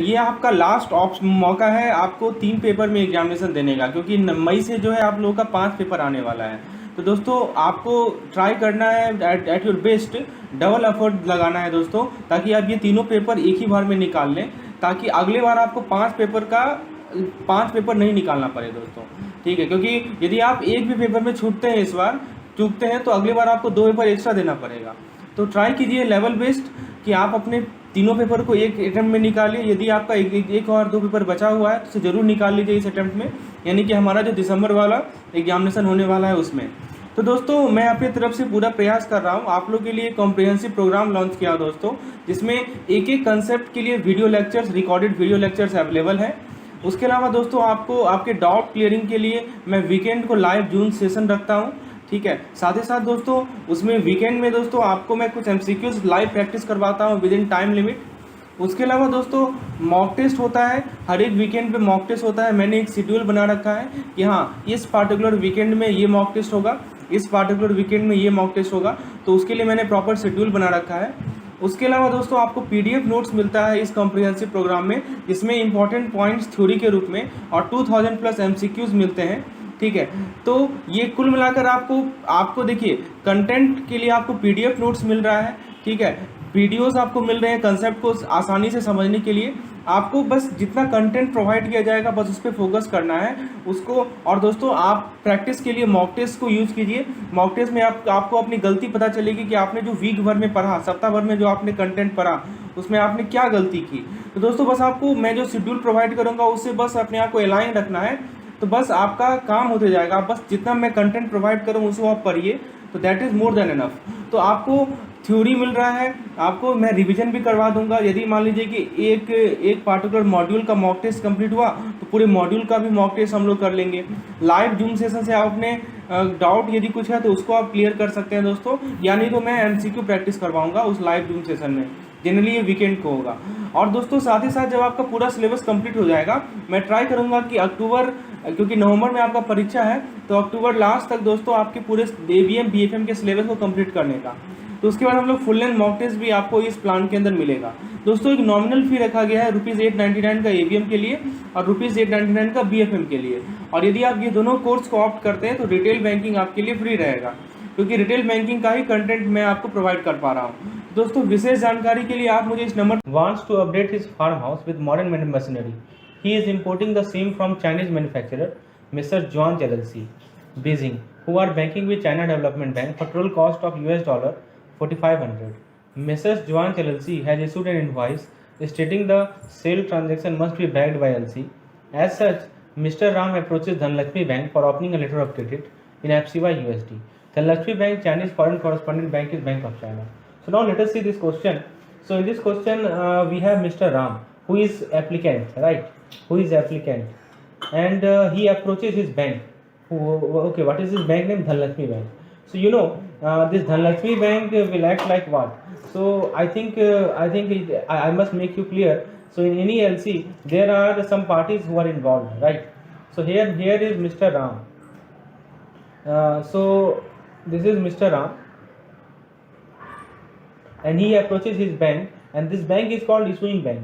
ये आपका last option मौका है आपको 3 पेपर में एग्जामिनेशन देने का, क्योंकि मई से जो है आप लोगों का 5 पेपर आने वाला है। तो दोस्तों आपको ट्राई करना है at your best, double effort लगाना है दोस्तों, ताकि आप ये तीनों पेपर एक ही बार में निकाल लें, ताकि अगले बार आपको 5 पेपर नहीं निकालना पड़े दोस्तों। ठीक है, क्योंकि यदि आप एक भी पेपर में छूटते हैं, इस बार चूकते हैं, तो अगली बार आपको 2 पेपर एक्स्ट्रा देना पड़ेगा। तो ट्राई कीजिए लेवल बेस्ट कि आप अपने तीनों पेपर को एक अटैम्प्ट में निकालिए। यदि आपका एक और 2 पेपर बचा हुआ है तो उसे ज़रूर निकाल लीजिए इस अटैम्प्ट में, यानी कि हमारा जो दिसंबर वाला एग्जामिनेशन होने वाला है उसमें। तो दोस्तों मैं अपनी तरफ से पूरा प्रयास कर रहा हूँ आप लोग के लिए कॉम्प्रिहेंसिव प्रोग्राम लॉन्च किया दोस्तों, जिसमें एक एक कंसेप्ट के लिए video lectures, recorded video lectures available हैं। उसके अलावा दोस्तों आपको आपके डाउट क्लियरिंग के लिए मैं वीकेंड को लाइव जूम सेशन रखता हूँ। ठीक है, साथ ही साथ दोस्तों उसमें वीकेंड में दोस्तों आपको मैं कुछ एमसीक्यूज लाइव प्रैक्टिस करवाता हूँ विद इन टाइम लिमिट। उसके अलावा दोस्तों मॉक टेस्ट होता है, हर एक वीकेंड पे मॉक टेस्ट होता है। मैंने एक शेड्यूल बना रखा है कि हाँ इस पार्टिकुलर वीकेंड में ये मॉक टेस्ट होगा, इस पार्टिकुलर वीकेंड में ये मॉक टेस्ट होगा, तो उसके लिए मैंने प्रॉपर शेड्यूल बना रखा है। उसके अलावा दोस्तों आपको पीडीएफ नोट्स मिलता है इस कॉम्प्रिहेंसिव प्रोग्राम में, जिसमें इंपॉर्टेंट पॉइंट्स थ्योरी के रूप में और 2000 प्लस एमसीक्यूज मिलते हैं। ठीक है, तो ये कुल मिलाकर आपको देखिए कंटेंट के लिए आपको पीडीएफ नोट्स मिल रहा है। ठीक है, वीडियोस आपको मिल रहे हैं कंसेप्ट को आसानी से समझने के लिए। आपको बस जितना कंटेंट प्रोवाइड किया जाएगा बस उस पर फोकस करना है उसको। और दोस्तों आप प्रैक्टिस के लिए मॉक टेस्ट को यूज़ कीजिए। मॉक टेस्ट में आपको अपनी गलती पता चलेगी कि आपने जो वीक भर में पढ़ा, सप्ताह भर में जो आपने कंटेंट पढ़ा, उसमें आपने क्या गलती की। तो दोस्तों बस आपको मैं जो शेड्यूल प्रोवाइड करूँगा उससे बस अपने आप को अलाइन रखना है, तो बस आपका काम होते जाएगा। आप बस जितना मैं कंटेंट प्रोवाइड करूँ उसको आप पढ़िए, तो that is more than enough. तो आपको थ्योरी मिल रहा है, आपको मैं रिवीजन भी करवा दूंगा। यदि मान लीजिए कि एक पार्टिकुलर मॉड्यूल का मॉक टेस्ट कंप्लीट हुआ तो पूरे मॉड्यूल का भी मॉक टेस्ट हम लोग कर लेंगे। लाइव जूम सेशन से आप अपने डाउट यदि कुछ है तो उसको आप क्लियर कर सकते हैं दोस्तों, या नहीं तो मैं एमसीक्यू प्रैक्टिस करवाऊंगा उस लाइव जूम सेशन में। जनरली ये वीकेंड को होगा। और दोस्तों साथ ही साथ जब आपका पूरा सिलेबस कंप्लीट हो जाएगा, मैं ट्राई करूंगा कि अक्टूबर, क्योंकि नवंबर में आपका परीक्षा है, तो अक्टूबर लास्ट तक दोस्तों आपके पूरे एवीएम बीएफएम के सिलेबस को कंप्लीट करने का। तो उसके बाद हम लोग फुल लेंथ मॉक टेस्ट भी आपको इस प्लान के अंदर मिलेगा दोस्तों। एक नॉमिनल फी रखा गया है ₹899 का एवीएम के लिए और ₹899 का बीएफएम के लिए। और यदि आप ये दोनों कोर्स को ऑप्ट करते हैं तो रिटेल बैंकिंग आपके लिए फ्री रहेगा, क्योंकि रिटेल बैंकिंग का ही कंटेंट मैं आपको प्रोवाइड कर पा रहा हूँ। दोस्तों विशेष जानकारी के लिए आप मुझे इस number wants to update his farm house with modern machinery. He is importing the same from Chinese manufacturer Mr. Zhuang LLC, Beijing, who are banking with China Development Bank for total cost of $4,500. Mrs. Zhuang LLC has issued an invoice stating the sale transaction must be backed by LC. As such, Mr. Ram approaches Dhanlaxmi Bank for opening a letter of credit in FCY USD. Dhanlaxmi Bank, Chinese foreign correspondent bank, is Bank of China. So now let us see this question. So in this question we have Mr. Ram, who is applicant, right? Who is applicant, and he approaches his bank. Okay, what is his bank name? Dhanlaxmi Bank. So you know this Dhanlaxmi Bank will act like what? So I think I must make you clear. So in any LC there are some parties who are involved, right? So here is Mr. Ram. So this is Mr. Ram, and he approaches his bank, and this bank is called issuing bank,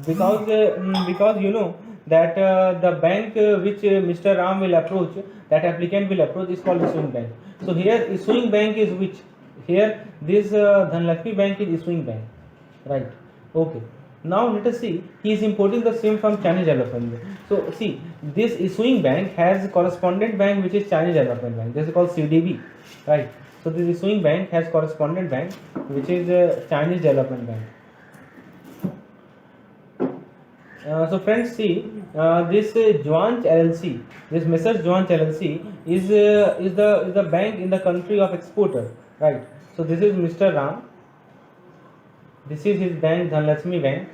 because you know that the bank which Mr. Ram will approach, that applicant will approach, is called issuing bank. So here issuing bank is which? Here this Dhanlaxmi Bank is issuing bank, right? Okay, now let us see, he is importing the same from Chinese Development Bank. So see, this issuing bank has correspondent bank which is Chinese Development Bank. This is called CDB, right? So this issuing bank has correspondent bank which is Chinese Development Bank. So friends, see this Zhuang LLC, this Messrs. Zhuang LLC is the bank in the country of exporter, right? So this is Mr. Ram, this is his bank, Dhanlaxmi Bank,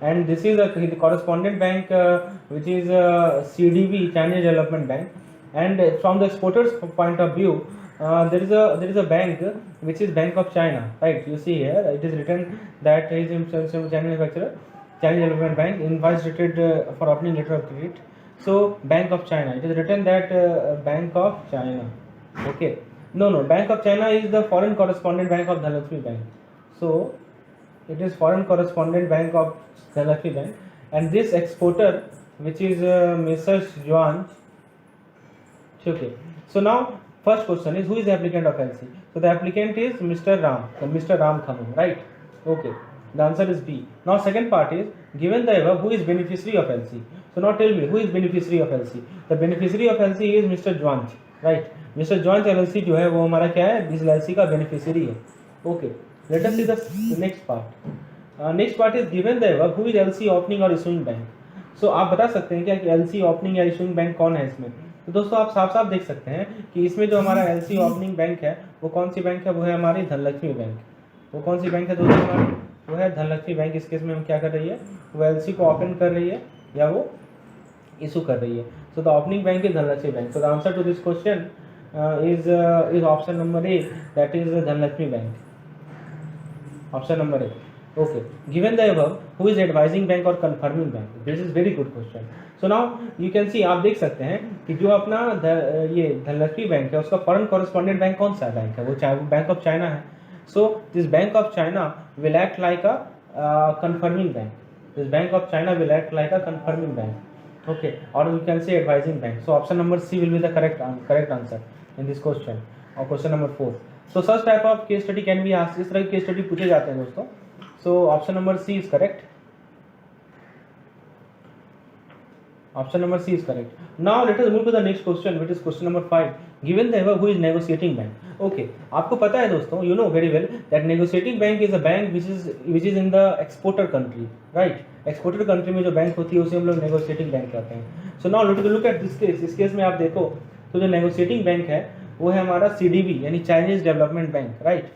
and this is the correspondent bank which is CDB, Chinese Development Bank. And from the exporters point of view, there is a bank which is Bank of China, right? You see here it is written that he is Chinese manufacturer, Chinese Development Bank, invoice dated for opening letter of credit. So Bank of China, it is written that Bank of China. Okay, no, Bank of China is the foreign correspondent bank of Dhanlaxmi Bank. So it is foreign correspondent bank of Dhanlaxmi Bank, and this exporter which is Mr. Juan. Okay, so now first question is, who is the applicant of LC? So the applicant is Mr. Ram, Mr. Ram Khamu, right? Okay, the answer is B. Now second part is, given the above, who is beneficiary of LC? So now tell me, who is beneficiary of LC? The beneficiary of LC is Mr. Juan, right? Mr. Juan LLC जो है वो हमारा क्या है, इस LC का beneficiary है. Okay, let us see the next part. Next part is, given the above, who is LC opening or issuing bank? So आप बता सकते हैं क्या कि LC opening या issuing बैंक कौन है इसमें? तो दोस्तों आप साफ साफ देख सकते हैं कि इसमें जो हमारा LC ओपनिंग बैंक है वो कौन सी बैंक है, वो है हमारी धनलक्ष्मी बैंक. वो कौन सी बैंक है दोस्तों हमारी, वो है धनलक्ष्मी बैंक. इस केस में हम क्या कर रही है, वो LC को ओपन कर रही है या वो इशू कर रही है. So the opening bank is Dhanlakshmi bank. So the answer to this question is option number A, that is Dhanlaxmi Bank. Option number A. Okay. Given the above, who is advising bank or confirming bank? This is very good question. So now you can see, आप देख सकते हैं कि जो अपना ये Dhanlaxmi bank है उसका फॉरेन कॉरेस्पॉन्डेंट बैंक कौन सा बैंक है, वो बैंक ऑफ चाइना है. सो this bank of China will act like a confirming bank. This bank of China will act like a confirming bank. Okay, or you can say advising bank. So option number C will be the correct answer in this question, or question number 4. So such type of case study can be asked. इस तरह की case study पूछे जाते हैं दोस्तों. So option number C is correct. Option number C is correct. Now let us move to the next question, which is question number 5. Given the above, who is negotiating bank? Okay, आपको पता है दोस्तों, you know very well that negotiating bank is a bank which is in the exporter country, right? Exporter country में जो bank होती है उसे हम लोग नेगोशिएटिंग बैंक कहते हैं. So now look at this case. इस केस में आप देखो तो जो नेगोशिएटिंग बैंक है वो है हमारा CDB यानी चाइनीज डेवलपमेंट बैंक, राइट?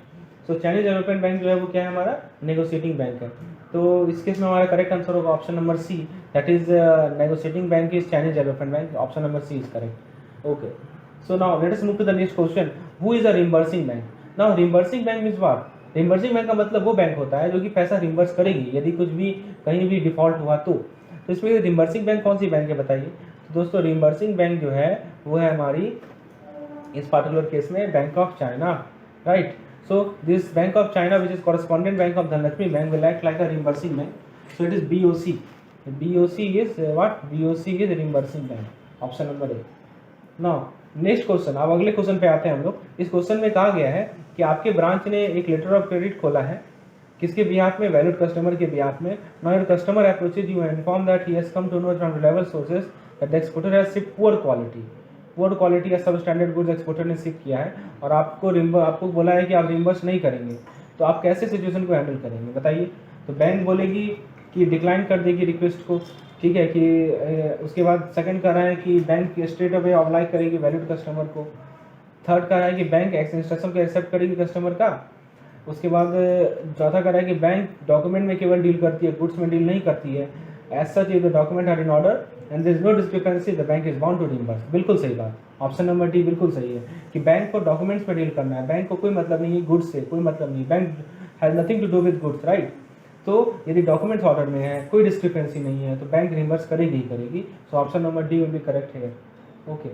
सो चाइनीज डेवलपमेंट बैंक जो है वो क्या है, हमारा नेगोशिएटिंग बैंक है. तो इस केस में हमारा करेक्ट आंसर होगा option number C, that is negotiating bank is Chinese development bank. Option number C is correct. Okay, so now let us move to the next question. Who is a reimbursing bank? Now reimbursing bank means what? Reimbursing bank का मतलब वो bank होता है जो कि पैसा reimburse करेगी यदि कुछ भी कहीं भी डिफॉल्ट हुआ तो इसमें रिम्बर्सिंग बैंक कौन सी बैंक है बताइए. तो दोस्तों रिम्बर्सिंग बैंक जो है वो है हमारी इस पार्टिकुलर केस में bank of China, right? So this bank of China which is correspondent bank of Dhanlaxmi bank will act like a reimbursing bank. So it is BOC. BOC is what? BOC is reimbursing bank. Option number A. Now next question. अब अगले question पे आते हैं हम लोग. इस question में कहा गया है कि आपके ब्रांच ने एक लेटर ऑफ क्रेडिट खोला है, किसके बिहाफ में? वैलिड कस्टमर के बिहाफ में. Now your customer approaches you and inform that he has come to know from reliable sources that the exporter has shipped poor quality या substandard goods exporter ने ship किया है और आपको बोला है कि आप रिम्बर्स नहीं करेंगे. तो आप कैसे सिचुएशन को हैंडल करेंगे बताइए. तो बैंक बोलेगी कि डिक्लाइन कर देगी रिक्वेस्ट को, ठीक है, कि उसके बाद सेकंड कर रहा है कि बैंक स्ट्रेट अवे ऑब्लाइज करेगी वैलिड कस्टमर को. थर्ड कर रहा है कि बैंक इंस्ट्रक्शन को एक्सेप्ट करेगी कस्टमर का. उसके बाद चौथा कर रहा है कि बैंक डॉक्यूमेंट में केवल डील करती है, गुड्स में डील नहीं करती है. As such if the document are in order and there is no discrepancy the bank is bound to reimburse. बिल्कुल सही बात. ऑप्शन नंबर डी बिल्कुल सही है कि बैंक को डॉक्यूमेंट्स में डील करना है, बैंक को कोई मतलब नहीं है गुड्स से, कोई मतलब नहीं. Bank has nothing to do with goods, right? तो यदि डॉक्यूमेंट्स ऑर्डर में है, कोई डिस्क्रिपेंसी नहीं है, तो बैंक रिम्बर्स करेगी ही करेगी. So option number D will be correct है. ओके,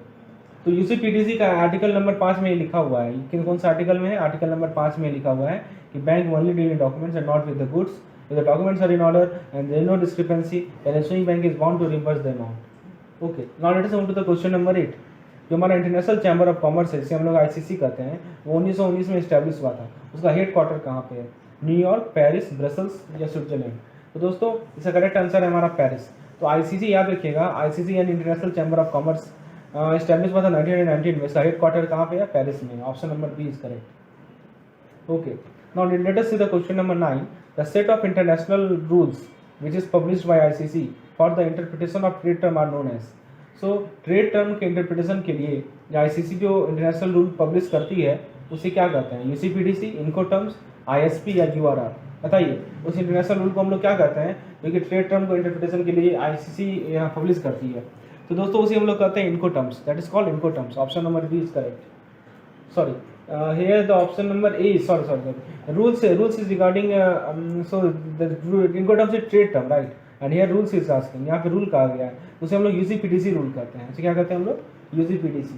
तो UCPDC का आर्टिकल नंबर 5 में लिखा हुआ है. लेकिन कौन सा आर्टिकल में है? आर्टिकल नंबर 5 में लिखा हुआ है कि bank only deal in documents and not with the goods. If the documents are in order and there is no discrepancy, then issuing bank is bound to reimburse the amount. Okay, now let us move to the question number 8. जो हमारा international chamber of commerce है, जिसे हम लोग ICC कहते हैं, वो 1919 में इस्टेब्लिश हुआ था. उसका हेड क्वार्टर कहाँ पे है? न्यूयॉर्क, पेरिस, ब्रसल्स या स्विट्जरलैंड? तो दोस्तों इसका करेक्ट आंसर है हमारा पेरिस. तो ICC याद रखिएगा, ICC यानी international chamber of commerce establish हुआ था 1919 में. इसका हेड क्वार्टर कहाँ पे है? पेरिस में. Option number B is correct. Okay, now let us see the question number 9. The set of international rules which is published by ICC for the interpretation of trade term are known as. So trade term के interpretation के लिए ICC जो international rule publish करती है उसे क्या कहते हैं? UCPDC, Incoterms, ISP या URR? बताइए. उस international rule को हम लोग क्या कहते हैं जो कि trade term को interpretation के लिए ICC यहाँ publish करती है? तो दोस्तों उसे हम लोग कहते हैं Incoterms. That is called Incoterms. Option number B is correct. Sorry. Here the option number A is sorry. Rules is regarding so the Incoterms is trade term, right? And here rules is asking. यहाँ पे rule कहा गया है, उसे हम लोग UCPDC rule कहते हैं. उसे क्या कहते हैं हम लोग? UCPDC.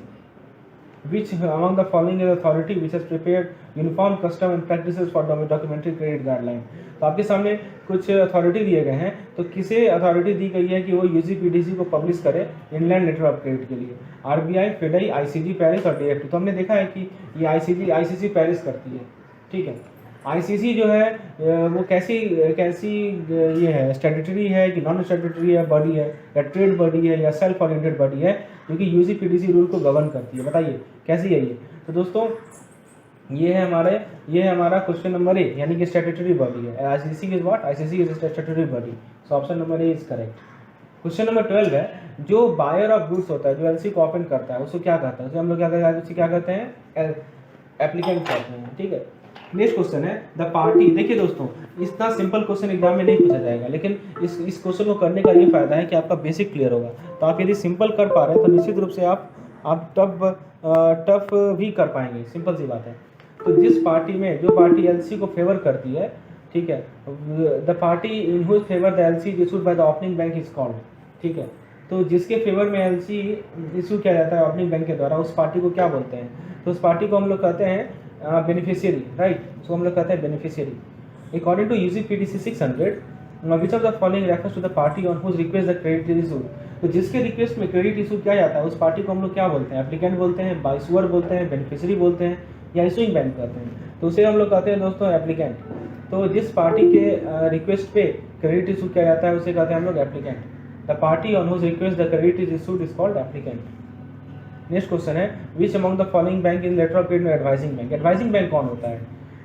which among the following is authority which has prepared uniform custom and practices for documentary credit guideline। तो आपके सामने कुछ अथॉरिटी दिए गए हैं, तो किसे अथॉरिटी दी गई है कि वो यूजीपीडीसी को पब्लिश करे इनलैंड लेटर ऑफ क्रेडिट के लिए? आरबीआई, फेडई, आईसीजी पेरिस और डीएफटी। तो हमने देखा है कि ये आईसीसी पेरिस करती है, ठीक है। आईसीसी जो है वो कैसी कैसी ये है, स्टैट्यूटरी है कि नॉन स्टैट्यूटरी है बॉडी है, या ट्रेड बॉडी है, या सेल्फ ओरिएंटेड बॉडी है जो कि यूजीपीडीसी रूल को गवर्न करती है? बताइए कैसी है ये? तो दोस्तों ये है हमारा क्वेश्चन नंबर ए, यानी कि स्टैट्यूटरी बॉडी है। ICC is what? ICC is statutory body. So option number A is correct. Question number 12 है, जो बायर ऑफ गुड्स होता है, जो एलसी को ओपन करता है, उसको क्या कहता है? उसे हम लोग क्या कहते हैं? एप्लीकेंट कहते हैं, ठीक है। नेक्स्ट क्वेश्चन है द पार्टी। देखिए दोस्तों, इतना सिंपल क्वेश्चन एग्जाम में नहीं पूछा जाएगा, लेकिन इस क्वेश्चन को करने का ये फायदा है कि आपका बेसिक क्लियर होगा। तो आप यदि सिंपल कर पा रहे हैं तो निश्चित रूप से आप टफ भी कर पाएंगे, सिंपल सी बात है। तो जिस पार्टी में जो पार्टी एलसी को फेवर करती है, ठीक है, the party in whose favour the LC is issued by the opening bank is called, ठीक है। तो जिसके फेवर में एलसी इशू किया जाता है ओपनिंग बैंक के द्वारा, उस पार्टी को क्या बोलते हैं? तो उस पार्टी को हम लोग कहते हैं बेनिफिशियरी, राइट। सो हम लोग कहते हैं beneficiary. According to UCPDC 600 which of the following refers to the party on whose request the credit is issued. तो जिसके रिक्वेस्ट में क्रेडिट इशू किया जाता है उस पार्टी को हम लोग क्या बोलते हैं? एप्लीकेंट बोलते हैं, बाइसुअर बोलते हैं, बेनिफिशियरी बोलते हैं, या इशूइंग बैंक कहते हैं? तो उसे हम लोग कहते हैं दोस्तों एप्लीकेंट। तो जिस पार्टी के रिक्वेस्ट पे क्रेडिट इशू किया जाता है उसे कहते हैं हम लोग applicant. The party on whose request the credit is issued is called applicant. Next question है which among the following bank in letter of credit में एडवाइजिंग बैंक। एडवाइजिंग बैंक कौन होता है?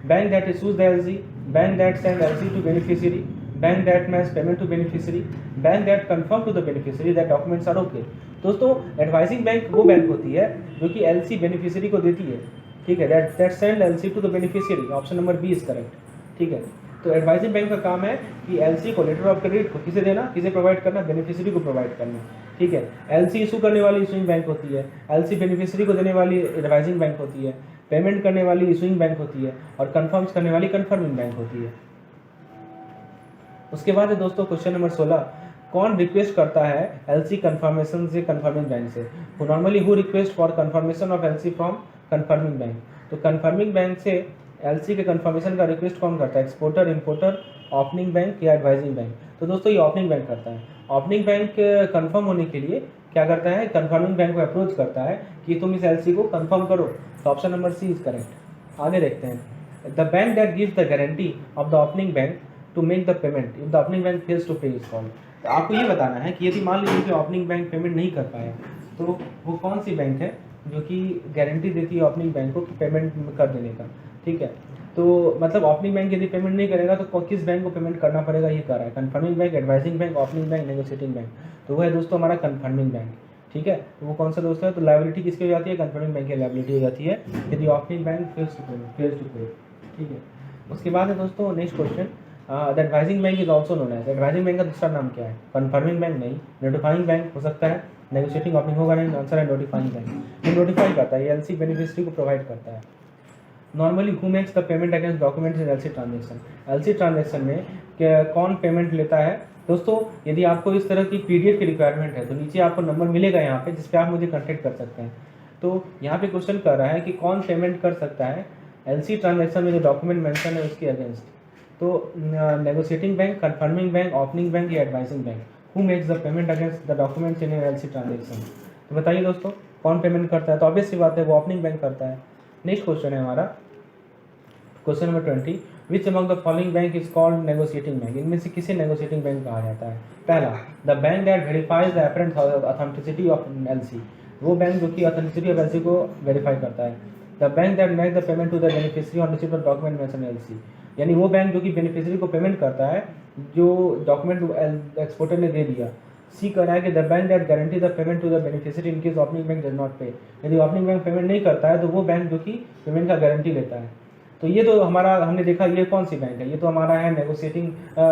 Bank that issues the LC, bank that send LC to beneficiary, bank that makes payment to beneficiary, bank that confirm to the beneficiary that documents are okay. दोस्तों advising bank वो bank होती है जो कि LC beneficiary को देती है, ठीक है, that send LC to the beneficiary. Option number B is correct, ठीक है। तो एडवाइजिंग बैंक का काम है कि एलसी को लेटर ऑफ क्रेडिट को किसे देना, किसे प्रोवाइड करना? बेनिफिशियरी को प्रोवाइड करना, ठीक है। एलसी इशू करने वाली इशूइंग बैंक होती है, एलसी बेनिफिशियरी को देने वाली एडवाइजिंग बैंक होती है, पेमेंट करने वाली इशूइंग बैंक होती है, और कंफर्म्स करने वाली कंफर्मिंग बैंक होती है। उसके बाद है दोस्तों क्वेश्चन नंबर 16, कौन रिक्वेस्ट करता है एलसी कंफर्मेशन से कंफर्मिंग बैंक से? तो normally who request for confirmation of LC from confirming bank. तो कंफर्मिंग बैंक से एलसी के कंफर्मेशन का रिक्वेस्ट कौन करता है? एक्सपोर्टर, इंपोर्टर, ओपनिंग बैंक या एडवाइजिंग बैंक? तो दोस्तों ये ओपनिंग बैंक करता है। ओपनिंग बैंक कंफर्म होने के लिए क्या करता है? कंफर्मिंग बैंक को अप्रोच करता है कि तुम इस एलसी को कंफर्म करो। तो option number C is correct. आगे देखते हैं the bank that gives the guarantee of the opening bank to make the payment if the opening bank fails to pay is called. तो आपको ये बताना है कि यदि मान लीजिए कि ओपनिंग बैंक पेमेंट नहीं कर पाया तो वो कौन सी बैंक है जो कि गारंटी देती है ओपनिंग बैंक को कि पेमेंट कर देने का, ठीक है। तो मतलब ओपनिंग बैंक यदि पेमेंट नहीं करेगा तो किस बैंक को पेमेंट करना पड़ेगा, ये कर रहा है confirming bank, advising bank, opening bank, negotiating bank. तो वो है दोस्तों हमारा कंफर्मिंग बैंक, ठीक है। तो वो कौन सा दोस्तों है? तो लायबिलिटी किसकी हो जाती है? कंफर्मिंग बैंक की लायबिलिटी हो जाती है यदि ओपनिंग बैंक फेल्स टू पे, ठीक है। उसके बाद है दोस्तों next question, the advising bank is also known as. Advising bank का दूसरा नाम क्या है? कंफर्मिंग बैंक नहीं, नोटिफाइंग बैंक हो सकता है, नेगोशिएटिंग ओपनिंग होगा नहीं, आंसर है नोटिफाइंग बैंक। ये नोटिफाई करता है, ये एलसी बेनिफिशियरी को प्रोवाइड करता है। Normally who makes the payment against documents in LC transaction. LC transaction में कौन पेमेंट लेता है? दोस्तों यदि आपको इस तरह की पीडीएफ की रिक्वायरमेंट है तो नीचे आपको नंबर मिलेगा यहाँ पे, जिस पे आप मुझे कॉन्टेक्ट कर सकते हैं। तो यहाँ पे क्वेश्चन कर रहा है कि कौन पेमेंट कर सकता है एलसी ट्रांजेक्शन में जो डॉक्यूमेंट मेंशन है उसके अगेंस्ट। तो negotiating bank, confirming bank, opening bank या advising bank. Who makes the payment against the documents in LC transaction. तो बताइए दोस्तों कौन पेमेंट करता है? तो ऑब्वियस सी बात है वो ओपनिंग बैंक करता है। नेक्स्ट क्वेश्चन है हमारा question number 20, which among the following bank is called negotiating bank. इनमें से किसे नेगोशिएटिंग बैंक कहा जाता है? पहला, the bank that verifies the apparent authenticity of LC. वो बैंक जो कि ऑथेंटिसिटी ऑफ एलसी को वेरीफाई करता है। The bank that make the payment to the beneficiary on receipt of document mention LC. यानी वो बैंक जो कि बेनिफिशियरी को पेमेंट करता है जो डॉक्यूमेंट एक्सपोर्टर ने दे दिया। सी कर रहा है कि the bank that guarantee the payment to the beneficiary in case opening bank does not pay. यदि ओपनिंग बैंक पेमेंट नहीं करता है तो वो बैंक जो कि पेमेंट का गारंटी लेता है। तो ये तो हमारा हमने देखा ये कौन सी बैंक है? ये तो हमारा है नेगोशिएटिंग,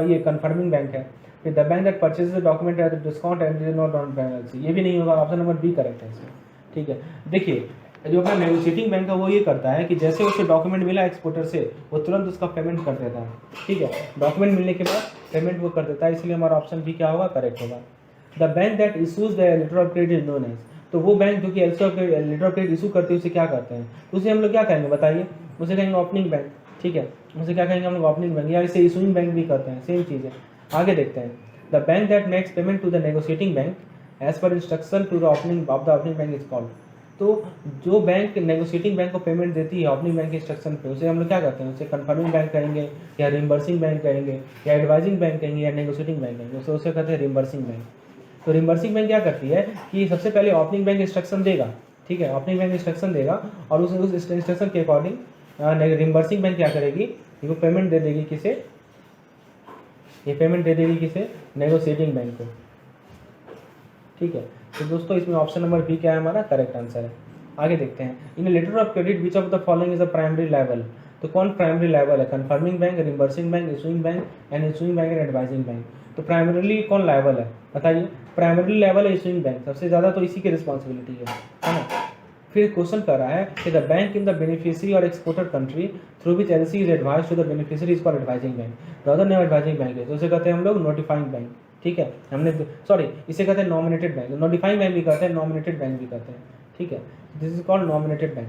ये कंफर्मिंग बैंक है। फिर the bank that purchase the document at discount and is not on LC, ये भी नहीं होगा, ऑप्शन नंबर बी करेक्ट है इसमें, ठीक है। देखिए जो अपना नेगोशिएटिंग बैंक है वो ये करता है कि जैसे उसे डॉक्यूमेंट मिला एक्सपोर्टर से वो तुरंत उसका पेमेंट कर देता है, ठीक है। डॉक्यूमेंट मिलने के बाद पेमेंट वो कर देता है, इसलिए हमारा ऑप्शन भी क्या होगा? करेक्ट होगा। The bank that issues the letter of credit is known as. तो वो बैंक जो कि LC of letter of credit issue करते हैं उसे क्या करते हैं, तो उसे हम लोग क्या कहेंगे बताइए, उसे कहेंगे ओपनिंग बैंक, ठीक है, उसे क्या कहेंगे हम लोग ओपनिंग बैंक, या इसे इशूइंग बैंक भी कहते हैं, सेम चीज़ है। आगे देखते हैं, the bank that makes payment to the negotiating bank as per instruction to the opening of the opening bank is called. तो जो बैंक नेगोशिएटिंग बैंक को पेमेंट देती है ओपनिंग बैंक के इंस्ट्रक्शन पे, उसे हम लोग क्या कहते हैं, उसे कन्फर्मिंग बैंक कहेंगे, या रिम्बर्सिंग बैंक कहेंगे, या एडवाइजिंग बैंक कहेंगे, या नेगोशिएटिंग बैंक कहेंगे, उसे कहते हैं रिम्बर्सिंग बैंक। तो रिम्बर्सिंग बैंक क्या करती है कि सबसे पहले ओपनिंग बैंक इंस्ट्रक्शन देगा, ठीक है, ओपनिंग बैंक इंस्ट्रक्शन देगा, और उस इंस्ट्रक्शन के अकॉर्डिंग रिम्बर्सिंग बैंक क्या करेगी, वो पेमेंट दे देगी किसे, ये पेमेंट दे देगी किसे, नेगोशिएटिंग बैंक को, ठीक है। तो दोस्तों इसमें ऑप्शन नंबर बी क्या है हमारा करेक्ट आंसर है। आगे देखते हैं, in letter of credit which of the following is a primary level. तो कौन प्राइमरी लेवल है, confirming bank, reimbursing bank, issuing bank and issuing bank and advising bank. तो प्राइमरीली कौन लेवल है बताइए, प्राइमरी लेवल है इशूइंग बैंक, सबसे ज़्यादा तो इसी की रिस्पॉन्सिबिलिटी है ना। फिर क्वेश्चन कर रहा है कि the bank in the beneficiary और exporter country through which LC is advise to the beneficiary is called advising bank. The other name advising bank है, तो उसे कहते हैं हम लोग नोटिफाइंग बैंक, ठीक है, हमने सॉरी इसे कहते हैं नॉमिनेटेड बैंक, नोटिफाइंग बैंक भी कहते हैं, नॉमिनेटेड बैंक भी कहते हैं, ठीक है, this is called nominated bank.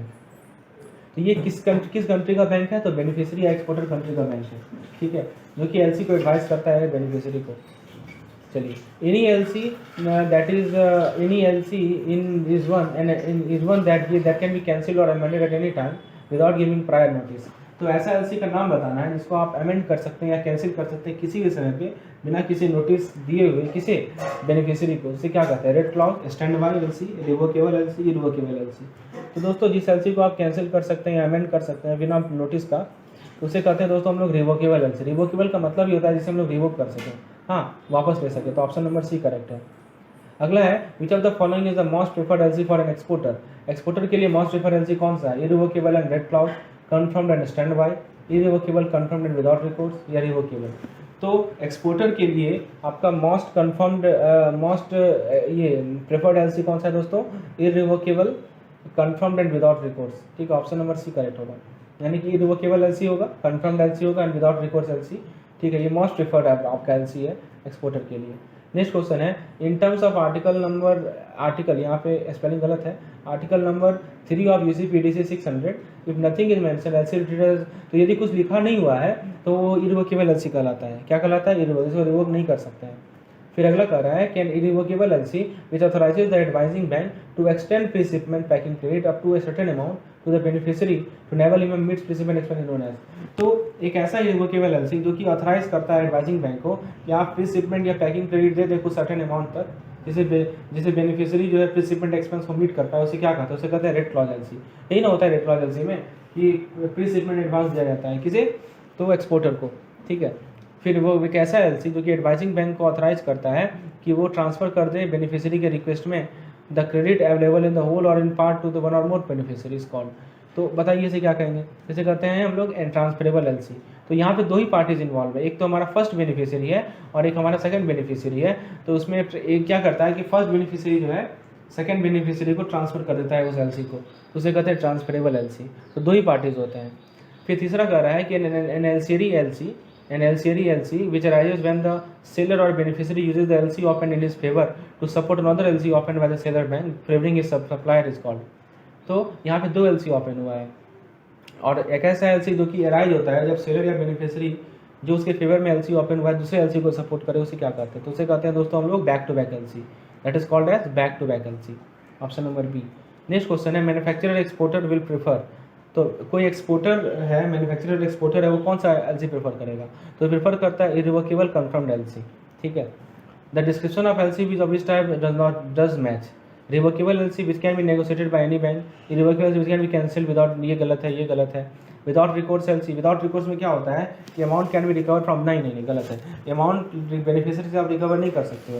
तो ये किस कंट्री का बैंक है, तो बेनिफिशियरी या एक्सपोर्टर कंट्री का बैंक है, ठीक है, जो कि एलसी को एडवाइस करता है बेनिफिशियरी को। चलिए, any LC that is any LC in is one that can be cancelled और amended at any time without giving prior notice. तो ऐसा एलसी का नाम बताना है जिसको आप अमेंड कर सकते हैं या कैंसिल कर सकते हैं किसी भी समय पे बिना किसी नोटिस दिए हुए, किसे, बेनिफिशियरी को। उसे क्या कहते हैं, red clause, stand by LC, revocable LC, irrevocable LC. तो दोस्तों जिस एलसी को आप कैंसिल कर सकते हैं या अमेंड कर सकते हैं बिना नोटिस का, उसे कहते हैं दोस्तों हम लोग रिवोकेबल एलसी। रिवोकेबल का मतलब ये होता है जिसे हम लोग रिवोक कर सकें, हाँ, वापस ले सके। तो ऑप्शन नंबर सी करेक्ट है। अगला है, which of the following is the most preferred LC for an exporter. Exporter के लिए मोस्ट प्रेफर्ड एलसी कौन सा है, irrevocable and red cloud, confirmed and stand by, irrevocable, confirmed and without recourse, या revocable. तो एक्सपोर्टर के लिए आपका मोस्ट कन्फर्म्ड ये प्रेफर्ड एलसी कौन सा है दोस्तों, irrevocable, confirmed and without recourse, ठीक है, ऑप्शन नंबर सी करेक्ट होगा। यानी कि इररिवोकेबल एलसी होगा, कन्फर्म्ड एलसी होगा एंड विदाउट रिकोर्स एलसी, ठीक है, ये मोस्ट प्रेफर्ड आपका एलसी है एक्सपोर्टर के लिए। नेक्स्ट क्वेश्चन है, इन टर्म्स ऑफ आर्टिकल यहाँ पे स्पेलिंग गलत है, article number 3 of UCPDC 600 if nothing is mention LC treated. तो यदि कुछ लिखा नहीं हुआ है तो वो इररिवोकेबल एलसी कहलाता है। क्या कहलाता है, इररिवोकेबल, इसको रिवोक नहीं कर सकते हैं। फिर अगला कह रहा है, can irrevocable LC which authorises the advising bank to extend pre shipment packing credit up to a certain amount to the beneficiary to never limit meets pre shipment expense known as. तो एक ऐसा irrevocable LC जो कि authorise करता है advising bank को कि आप प्री शिपमेंट या पैकिंग क्रेडिट दे दे कुछ सर्टेन अमाउंट तक, जिसे बेनिफिशियरी जो है प्री शिपमेंट एक्सपेंस को मीट करता है, उसे क्या कहते हैं, उसे कहते हैं रेड क्लॉज एलसी। यही ना होता है रेड क्लॉज एलसी में कि प्री शिपमेंट एडवांस दिया जाता है किसे, तो एक्सपोर्टर को, ठीक है। फिर वो एक ऐसा एलसी जो कि एडवाइजिंग बैंक को ऑथराइज करता है कि वो ट्रांसफर कर दे बेनिफिशियरी के रिक्वेस्ट में the credit available in the whole और in part to the one और मोर बेनिफिशियरीज कॉल्ड। तो बताइए इसे क्या कहेंगे, जैसे कहते हैं हम लोग ट्रांसफरेबल एलसी। तो यहाँ पे दो ही पार्टीज इन्वॉल्व है, एक तो हमारा फर्स्ट बेनिफिशियरी है और एक हमारा सेकंड बेनिफिशियरी है। तो उसमें एक क्या करता है कि फर्स्ट बेनिफिशियरी जो है सेकंड बेनिफिशियरी को ट्रांसफर कर देता है उस एलसी को, तो उसे कहते हैं ट्रांसफरेबल एलसी। तो दो ही पार्टीज होते हैं। फिर तीसरा कह रहा है कि an LCRE LC which arises when the seller or beneficiary uses the LC opened in his favor to support another LC opened by the seller bank favoring his supplier is called। तो यहाँ पे दो LC open हुआ है और एक ऐसा LC जो कि अराइज होता है जब सेलर या बेनिफिशियरी जो उसके फेवर में LC ओपन हुआ है दूसरे LC को सपोर्ट करे, उसे क्या कहते हैं, तो उसे कहते हैं दोस्तों हम लोग back to back LC, that is called as back to back LC। Option number B. Next question है, मैन्युफैक्चरर एक्सपोर्टर विल प्रेफर। तो कोई एक्सपोर्टर है, मैन्युफैक्चरर एक्सपोर्टर है, वो कौन सा एलसी प्रेफर करेगा, तो प्रेफर करता है इररिवोकेबल कन्फर्म्ड एलसी, ठीक है। The description of LC which of this type does match. Revocable LC which can be negotiated by any bank, irrevocable LC which can be cancelled without, ये गलत है, ये गलत है। Without recourse LC, without recourse में क्या होता है कि amount can be recover from, नहीं गलत है, अमाउंट बेनिफिशियरी से आप रिकवर नहीं कर सकते हो,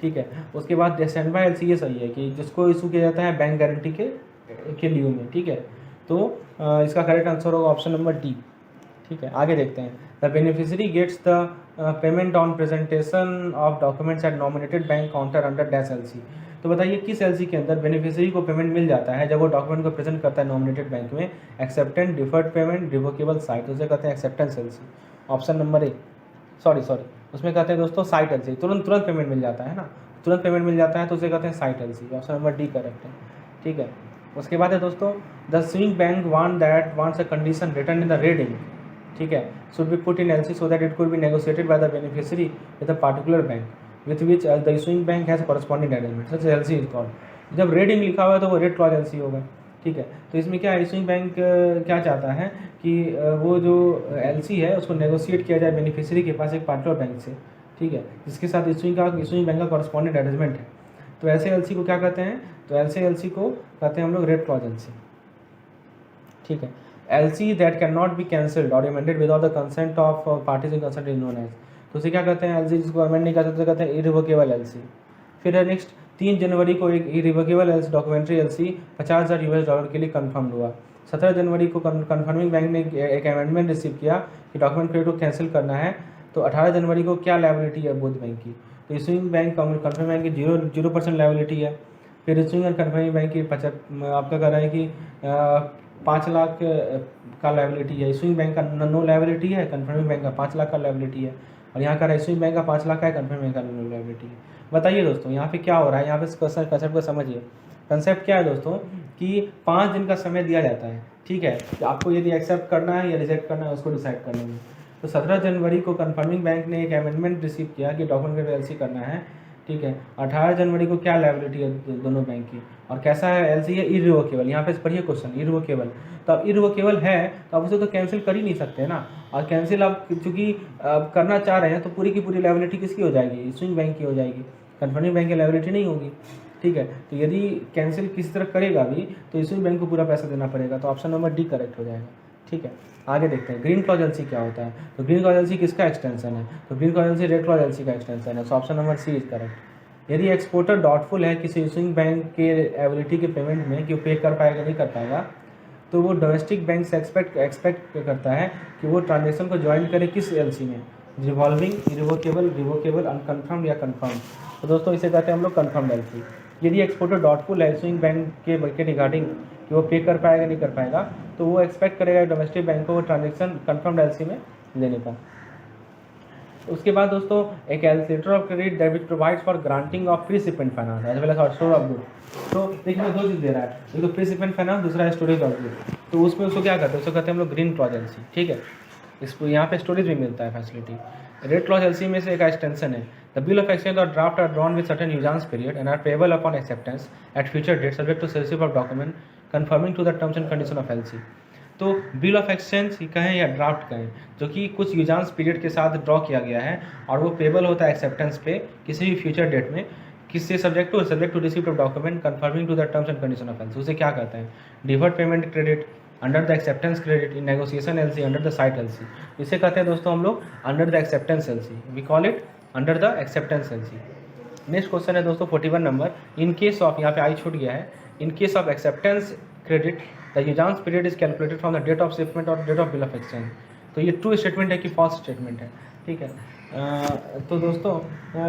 ठीक है। उसके बाद स्टैंड बाय एलसी, ये सही है कि जिसको इशू किया जाता है बैंक गारंटी के लिeu में, ठीक है। तो इसका करेक्ट आंसर होगा ऑप्शन नंबर डी, ठीक है। आगे देखते हैं, the beneficiary gets the payment on presentation of documents at nominated bank counter under dash LC. तो बताइए किस एलसी के अंदर बेनिफिशियरी को पेमेंट मिल जाता है जब वो डॉक्यूमेंट को प्रेजेंट करता है नॉमिनेटेड बैंक में, acceptance, deferred payment, revocable site, उसे कहते हैं एक्सेप्टेंस एलसी। ऑप्शन नंबर ए, सॉरी उसमें कहते हैं दोस्तों साइट एलसी, तुरंत पेमेंट मिल जाता है ना, तुरंत पेमेंट मिल जाता है तो उसे कहते हैं sight LC. Option number D correct है, ठीक है। उसके बाद है दोस्तों, the swing bank wants a condition written in the red ink, ठीक है, should be put in LC so that it could be negotiated by the beneficiary with a particular bank with which the issuing bank has corresponding arrangement, such LC is called. जब red ink लिखा हुआ है तो वो red clause LC होगा, ठीक है। तो इसमें क्या है, इशूइंग बैंक क्या चाहता है कि वो जो एलसी है उसको नेगोशिएट किया जाए बेनिफिशियरी के पास एक पार्टिकुलर बैंक से, ठीक है, जिसके साथ इशूइंग बैंक का कॉरस्पॉन्डेंट अरेंजमेंट है। तो ऐसे एलसी को क्या कहते हैं, तो ऐसे एलसी को कहते हैं हम लोग रेड क्लॉज एलसी, ठीक है। LC that can not be cancelled और amended without the consent of parties in consent is known as, तो उसे क्या कहते हैं, एलसी जिसको अमेंड नहीं कर सकते कहते हैं इरिवोकेबल एलसी। फिर है नेक्स्ट, 3 जनवरी को एक इरिवोकेबल एलसी डॉक्यूमेंट्री एलसी $50,000 के लिए कन्फर्म हुआ। 17 जनवरी को कन्फर्मिंग बैंक ने एक अमेंडमेंट रिसीव किया कि डॉक्यूमेंट क्रेडिट को कैंसिल करना है। तो 18 जनवरी को क्या लायबिलिटी है बोथ बैंक की, तो इशूइंग बैंक कन्फर्मिंग बैंक की 0% लायबिलिटी है। फिर इशूइंग एंड कन्फर्मिंग बैंक की आपका कह रहा है कि 5 लाख का लायबिलिटी है। इशूइंग बैंक का नो लायबिलिटी है, कन्फर्मिंग बैंक का 5 लाख का लायबिलिटी है, और यहाँ का इशूइंग बैंक का 5 लाख का है, कन्फर्मिंग बैंक का नो लायबिलिटी है। बताइए दोस्तों यहाँ पे क्या हो रहा है, यहाँ पे कंसेप्ट को समझिए। कंसेप्ट क्या है दोस्तों कि 5 दिन का समय दिया जाता है, ठीक है, तो आपको यदि एक्सेप्ट करना है या रिजेक्ट करना है उसको डिसाइड करने में। तो 17 जनवरी को कन्फर्मिंग बैंक ने एक अमेंडमेंट रिसीव किया कि डॉक्यूमेंट का एलसी करना है, ठीक है। 18 जनवरी को क्या लायबिलिटी है दोनों बैंक की और कैसा है एलसी है, इरिवोकेबल। यहाँ पे पढ़िए क्वेश्चन, इरिवोकेबल। तो अब इरिवोकेबल है तो आप उसे तो कैंसिल कर ही नहीं सकते ना, और कैंसिल आप चूँकि करना चाह रहे हैं तो पूरी की पूरी लायबिलिटी किसकी हो जाएगी, इशूइंग बैंक की हो जाएगी, कन्फर्मिंग बैंक की लायबिलिटी नहीं होगी, ठीक है। तो यदि कैंसिल किसी तरह करेगा भी तो इशूइंग बैंक को पूरा पैसा देना पड़ेगा, तो ऑप्शन नंबर डी करेक्ट हो जाएगा, ठीक है। आगे देखते हैं ग्रीन क्लॉज एलसी क्या होता है। तो ग्रीन क्लॉज एलसी किसका एक्सटेंशन है, तो green clause LC red clause LC का एक्सटेंशन है, तो option number C is correct. यदि एक्सपोर्टर डाउटफुल है किसी इशूइंग बैंक के एबिलिटी के पेमेंट में कि वो पे कर पाएगा नहीं कर पाएगा, तो वो डोमेस्टिक बैंक से एक्सपेक्ट करता है कि वो ट्रांजेक्शन को ज्वाइन करे किस एलसी में, रिवॉल्विंग, इरिवोकेबल, रिवोकेबल, अनकन्फर्म या कन्फर्म। तो दोस्तों इसे कहते हैं हम लोग कन्फर्म एलसी। यदि एक्सपोर्टर डाउटफुल है इशूइंग बैंक के रिगार्डिंग कि वो पे कर पाएगा नहीं कर पाएगा, तो वो एक्सपेक्ट करेगा डोमेस्टिक बैंक को ट्रांजेक्शन कन्फर्म्ड एलसी में देने का। उसके बाद दोस्तों एक letter of credit that which provides for granting of free shipment finance as well as store of good. तो देखिए 2 चीज़ दे रहा है, एक तो फ्री शिपमेंट फाइनेंस, दूसरा है स्टोरेज ऑफ गुड। तो उसमें उसको क्या करते हैं, उसको कहते हैं हम लोग ग्रीन क्लॉज एलसी, ठीक है। इसको यहाँ पे स्टोरेज भी मिलता है फैसिलिटी। रेड क्लॉज एलसी में से एक एक्सटेंशन है, द बिल ऑफ एक्सचेंज और draft are drawn with certain usance period and are payable upon acceptance at future date subject to receive of document confirming to the terms and condition of LC. तो bill of exchange कहें या draft कहें, जो कि कुछ यूजांस period के साथ draw किया गया है और वो पेबल होता है एक्सेप्टेंस पे किसी भी फ्यूचर डेट में, किससे subject to receive of document confirming to the terms and condition of LC. उसे क्या कहते हैं, deferred payment credit under the acceptance credit in negotiation LC under the sight LC. इसे कहते हैं दोस्तों हम लोग under the acceptance LC, we call it under the acceptance LC. Next question है दोस्तों 41 नंबर, इन केस ऑफ, यहाँ पे आई छूट गया है, in case of acceptance credit the usance period is calculated from the date of shipment और date of bill of exchange. तो ये ट्रू स्टेटमेंट है कि फॉल्स स्टेटमेंट है, ठीक है। तो दोस्तों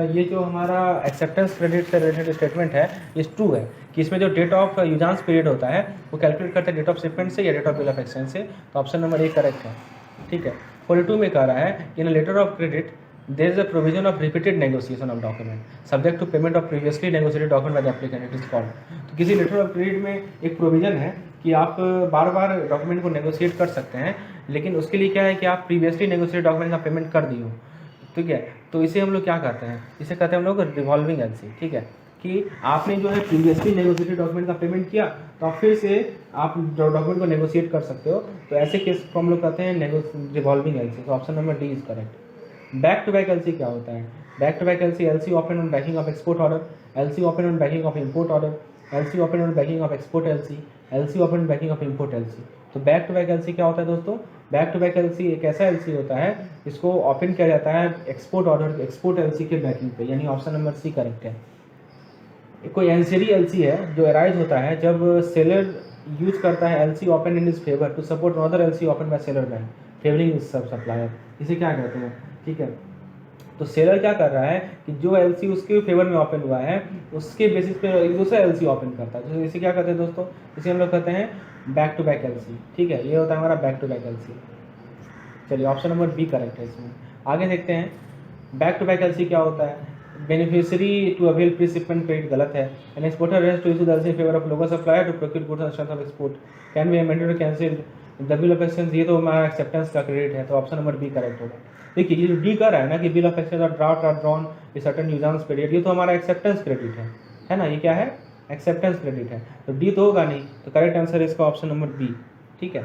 ये जो हमारा एक्सेप्टेंस क्रेडिट से रिलेटेड स्टेटमेंट है ये ट्रू है कि इसमें जो डेट ऑफ यूजांस पीरियड होता है वो कैलकुलेट करते हैं डेट ऑफ शिपमेंट से या date of bill of exchange से। तो ऑप्शन नंबर ए करेक्ट है, ठीक है। 42 में कह रहा है in letter of credit there is a provision of repeated negotiation of document subject to payment of previously negotiated document by the applicant, it is called. तो किसी लेटर ऑफ क्रेडिट में एक प्रोविजन है कि आप बार बार डॉक्यूमेंट को negotiate कर सकते हैं, लेकिन उसके लिए क्या है कि आप प्रीवियसली नेगोशिएटेड डॉक्यूमेंट का पेमेंट कर दिए हो, ठीक है। तो इसे हम लोग क्या कहते हैं, इसे कहते हैं हम लोग रिवॉल्विंग एलसी, ठीक है, कि आपने जो है प्रीवियसली नेगोशिएटेड डॉक्यूमेंट का पेमेंट किया तो आप फिर से आप डॉक्यूमेंट को नेगोशिएट कर सकते हो। तो ऐसे केस को हम लोग कहते हैं रिवॉल्विंग एलसी। तो option number D is correct. Back to back LC क्या होता है, back to back LC, LC open on backing of export order, LC open on backing of import order, LC open on backing of export LC, LC open backing of import LC. तो back to back LC क्या होता है दोस्तों, back to back LC एक ऐसा LC होता है इसको ओपन किया जाता है एक्सपोर्ट ऑर्डर एक्सपोर्ट एलसी के बैकिंग पे, यानी ऑप्शन नंबर सी करेक्ट है। कोई एंसियरी एलसी है जो अराइज होता है जब सेलर यूज करता है LC open in his favour to support another LC open by seller bank favouring his supplier, इसे क्या कहते हैं, ठीक है। तो सेलर क्या कर रहा है कि जो एलसी उसके फेवर में ओपन हुआ है उसके बेसिस पे एक दूसरा एलसी ओपन करता है, तो इसे क्या कहते हैं दोस्तों, इसे हम लोग कहते हैं बैक टू बैक एलसी, ठीक है। ये होता है हमारा बैक टू बैक एलसी। चलिए ऑप्शन नंबर बी करेक्ट है इसमें। आगे देखते हैं बैक टू बैक एलसी क्या होता है। Beneficiary to avail pre shipment credit गलत है। An exporter has to issue the LC in favour of local supplier to procure goods on strength of export can be amended और cancelled the bill of exchange. ये तो हमारा acceptance का credit है, तो option number B correct होगा। देखिए ये जो डी कर रहा है ना कि बिल ऑफ एक्सचेंज और draft are drawn with certain usance period, ये तो हमारा एक्सेप्टेंस क्रेडिट है ना, ये क्या है, एक्सेप्टेंस क्रेडिट है, तो डी तो होगा नहीं, तो करेक्ट आंसर है इसका ऑप्शन नंबर बी। ठीक है,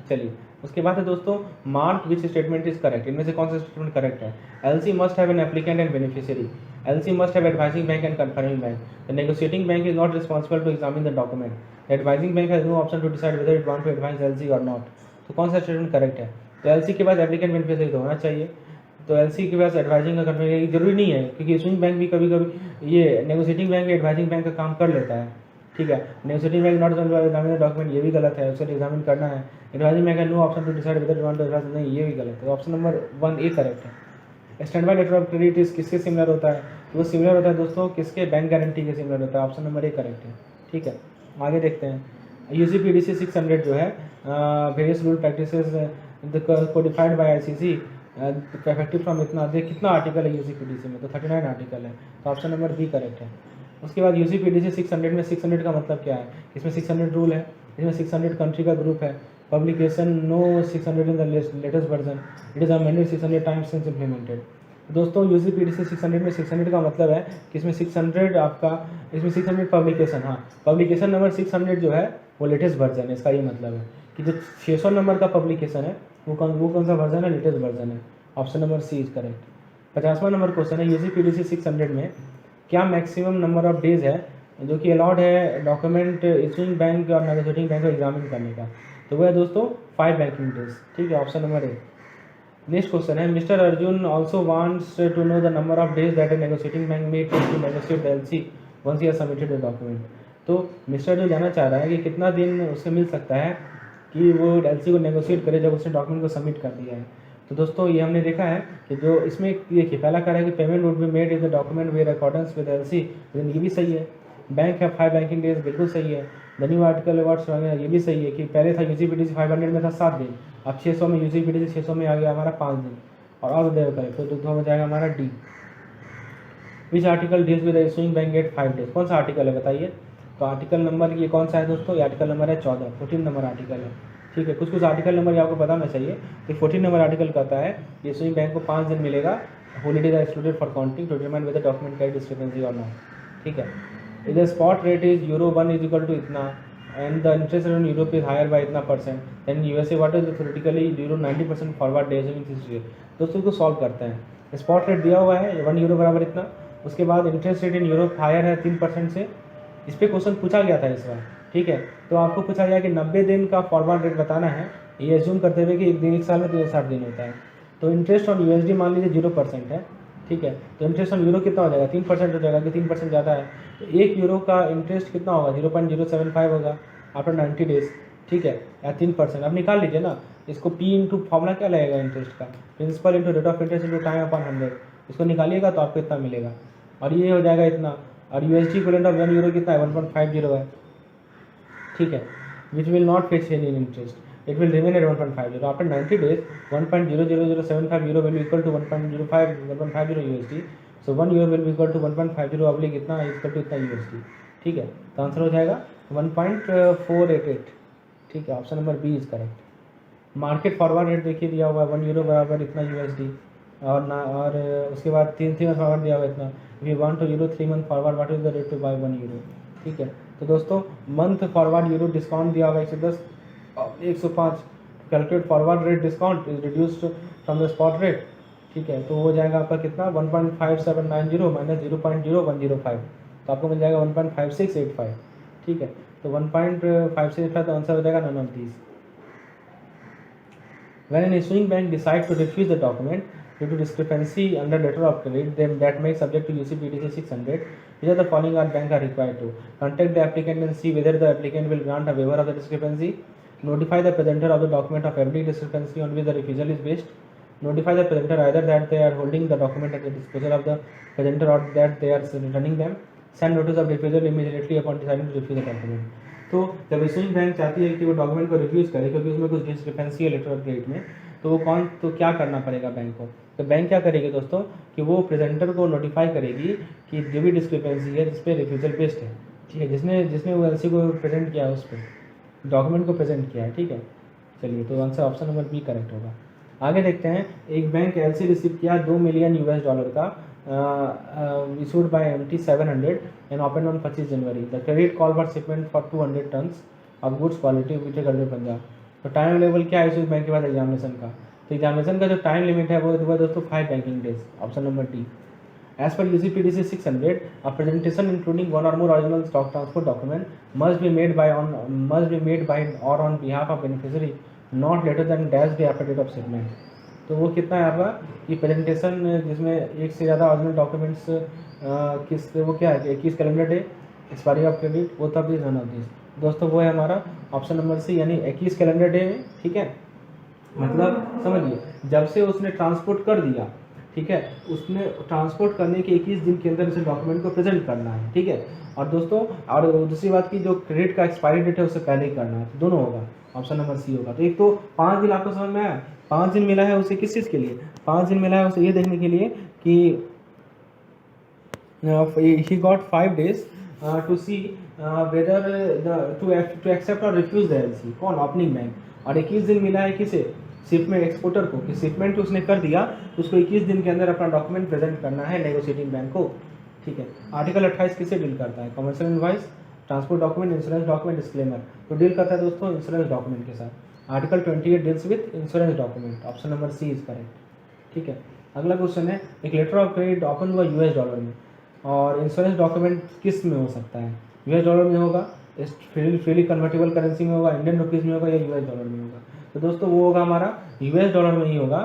चलिए उसके बाद है दोस्तों mark which statement is correct. इनमें से कौन सा स्टेटमेंट करेक्ट है। LC must have an applicant and beneficiary, LC must have advising bank and confirming bank, the negotiating bank is not responsible to examine the document, the advising bank has no option to decide whether it want to advise LC और not. तो कौन सा statement correct है। तो LC के पास applicant beneficiary तो होना चाहिए, तो एलसी के पास एडवाइजिंग का कंफर्मिंग जरूरी नहीं है, क्योंकि इशूइंग बैंक भी कभी कभी ये नेगोशिएटिंग बैंक भी एडवाइजिंग बैंक का काम कर लेता है। ठीक है, negotiating bank not examine document, ये भी गलत है, उसे एग्जामिन करना है। Advising bank no option to decide whether you want to advise, नहीं ये भी गलत है, ऑप्शन नंबर 1 ए करेक्ट है। Standby letter of credit इस किसके सिमिलर होता है, तो वो सिमिलर होता है दोस्तों किसके, बैंक गारंटी के सिमिलर होता है, ऑप्शन नंबर ए करेक्ट है। ठीक है, आगे देखते हैं यूसीपीडीसी 600 जो है various rule practices codified by ICC effective from इतना, देख कितना आर्टिकल है यूसीपीडीसी में, तो 39 आर्टिकल है, तो ऑप्शन नंबर बी करेक्ट है। उसके बाद यूसीपीडीसी 600 में 600 का मतलब क्या है, इसमें 600 रूल है, इसमें 600 कंट्री का ग्रुप है, publication no 600 in the latest version, it is amended 600 times since implemented. दोस्तों यूसीपीडीसी 600 में 600 का मतलब है कि इसमें 600 आपका, इसमें 600 पब्लिकेशन, हाँ पब्लिकेशन नंबर 600 जो है वो लेटेस्ट वर्जन है, इसका ये मतलब है कि जो 600 नंबर का पब्लिकेशन है वो कौन सा वर्जन है, लेटेस्ट वर्जन है, option number C is correct. 50वां नंबर क्वेश्चन है यूसीपीडीसी 600 में क्या मैक्सिमम नंबर ऑफ डेज है जो कि अलाउड है डॉक्यूमेंट इशूइंग बैंक और नेगोशिएटिंग बैंक को एग्जामिन करने का, तो वो है दोस्तों 5 बैंकिंग डेज। ठीक है, option number A. Next question है mister Arjun also wants to know the number of days that a negotiating bank may take to negotiate LC once he has submitted the document. तो mister जो जानना चाह रहा है कि कितना दिन उसे मिल सकता है कि वो एलसी को नेगोशिएट करे जब उसने डॉक्यूमेंट को सबमिट कर दिया है। तो दोस्तों ये हमने देखा है कि जो इसमें देखिए पहला कह रहा है कि payment would be made in the document where accordance with LC, ये भी सही है। बैंक है 5 बैंकिंग डेज, बिल्कुल सही है। द न्यू आर्टिकल अवार्ड्स ये भी सही है कि पहले था यूसीपीडीसी 500 में था 7 दिन, अब 600 में यूसीपीडीसी 600 में आ गया हमारा 5 दिन, और अब देव करें तो दूसरा हो जाएगा हमारा D. Which article deals with issuing bank get 5 days, कौन सा आर्टिकल है बताइए। तो आर्टिकल नंबर ये कौन सा है दोस्तों, ये आर्टिकल नंबर है 14 नंबर आर्टिकल है। ठीक है, कुछ आर्टिकल नंबर आपको बताना चाहिए। तो 14 नंबर आर्टिकल कहता है इशूइंग बैंक को 5 दिन मिलेगा, holidays are excluded for counting to determine whether document carry discrepancy और नॉट। ठीक है, इधर spot rate is €1 is equal to इतना and the interest rate on Europe is higher by इतना %, then USA what is theoretically €90% forward days in this rate. दोस्तों इसको solve करते हैं। स्पॉट रेट दिया हुआ है €1 बराबर इतना, उसके बाद interest rate in Europe higher है 3% से, इस पर क्वेश्चन पूछा गया था इस बार। ठीक है, तो आपको पूछा गया कि 90 दिन का फॉरवर्ड रेट बताना है, ये एज्यूम करते हुए कि एक साल में 360 दिन होता है। तो इंटरेस्ट ऑन यूएसडी मान लीजिए 0% है। ठीक है, तो इंटरेस्ट ऑन यूरो कितना हो जाएगा, 3% हो जाएगा, कि 3% ज़्यादा है, तो €1 का इंटरेस्ट कितना होगा, 0.075 होगा आफ्टर 90 डेज। ठीक है, या 3%, अब निकाल लीजिए ना, इसको पी इंटू फॉर्मूला क्या लगेगा इंटरेस्ट का, principal into rate of interest into time upon 100, इसको निकालिएगा तो आपको इतना मिलेगा, और ये हो जाएगा इतना, और यूएसडी इक्विवेलेंट ऑफ €1 कितना है, 1.50 है। ठीक है, which will not fetch change in interest, it will remain at 1.50 after 90 days. €1.00075 will be equal to 1.50 USD, so €1 will be equal to 1.50 oblique इतना equal to इतना USD। ठीक है, तो आंसर हो जाएगा 1.488। ठीक है, option number B is correct. Market forward rate देखिए दिया हुआ है €1 बराबर इतना USD, और उसके बाद 3 मंथ फॉरवर्ड दिया हुआ है इतना। We want to €3 month forward, what is the rate to buy €1। ठीक है, तो दोस्तों मंथ फॉरवर्ड यूरो डिस्काउंट दिया हुआ है 110 105, calculate forward rate discount is reduced from the spot rate. ठीक है, तो हो जाएगा आपका कितना 1.5790 माइनस 0.0105, तो आपको मिल जाएगा 1.5685। ठीक है, तो 1.5685, तो आंसर हो जाएगा none of these. When an issuing bank decides to refuse the document due to discrepancy under letter of credit, then that may subject to UCPDC 600. Which of the following are bank are required to contact the applicant and see whether the applicant will grant a waiver of the discrepancy, notify the presenter of the document of every discrepancy on which the refusal is based, notify the presenter either that they are holding the document at the disposal of the presenter or that they are returning them, send notice of refusal immediately upon deciding to refuse the document। तो जब issuing bank चाहती है कि वो document को refuse करे क्योंकि उसमें कुछ डिस्क्रिपेंसी है लेटर ऑफ क्रेडिट में, तो क्या करना पड़ेगा बैंक को? तो बैंक क्या करेगी दोस्तों कि वो प्रेजेंटर को नोटिफाई करेगी कि जो भी डिस्क्रिपेंसी है जिस पे रिफ्यूजल बेस्ड है, ठीक है, जिसने जिसने वो एलसी को प्रेजेंट किया है उस पर डॉक्यूमेंट को प्रेजेंट किया है, ठीक है। चलिए, तो answer option number B correct होगा। आगे देखते हैं, एक बैंक एलसी रिसीव किया $2 मिलियन का issued by MT 700 and opened on 25 January. The credit call for shipment for 200 tons of goods quality BTEC Agri Punjab. तो टाइम लेवल क्या है इस बैंक के बाद एग्जामिनेशन का? तो एग्जामिनेशन का जो टाइम लिमिट है वो दोस्तों 5 banking days, option number D. As per UCPDC 600, a presentation including one or more original stock transfer document must be made by or on behalf of beneficiary not later than dash the affidavit of shipment। तो वो कितना है आपका कि presentation जिसमें एक से ज़्यादा ओरिजिनल डॉक्यूमेंट्स किस वो क्या है 21 calendar day expiry of credit वो तब भी नन ऑफ दिस। दोस्तों वो है हमारा ऑप्शन नंबर सी, यानी 21 कैलेंडर डे में, ठीक है। मतलब समझिए, जब से उसने ट्रांसपोर्ट कर दिया, ठीक है, उसने ट्रांसपोर्ट करने के 21 दिन के अंदर उसे डॉक्यूमेंट को प्रेजेंट करना है, ठीक है। और दोस्तों और दूसरी बात की जो क्रेडिट का एक्सपायरी डेट है उससे पहले ही करना है, तो दोनों होगा, ऑप्शन नंबर सी होगा। तो एक तो 5 दिन आपको समझ में आया, 5 दिन मिला है उसे किस चीज़ के लिए? 5 दिन मिला है उसे ये देखने के लिए कि he got 5 days to see whether to accept or refuse the LC। कौन? Opening bank. और 21 दिन मिला है किसे? शिपमेंट एक्सपोर्टर को, कि शिपमेंट उसने कर दिया तो उसको 21 दिन के अंदर अपना डॉक्यूमेंट प्रेजेंट करना है नेगोशिएटिंग बैंक को, ठीक है। आर्टिकल 28 किसे डील करता है? Commercial invoice, transport document, insurance document, disclaimer. तो डील करता है दोस्तों इंश्योरेंस डॉक्यूमेंट के साथ। Article 28 deals with insurance document, option number C is correct, ठीक है। अगला क्वेश्चन है, एक लेटर ऑफ क्रेडिट ओपन हुआ US डॉलर में और इंश्योरेंस डॉक्यूमेंट किस में हो सकता है? US डॉलर में होगा, फ्रीली कन्वर्टेबल करेंसी में होगा, इंडियन रुपीज़ में होगा या US डॉलर में होगा? तो दोस्तों वो होगा हमारा US डॉलर में ही होगा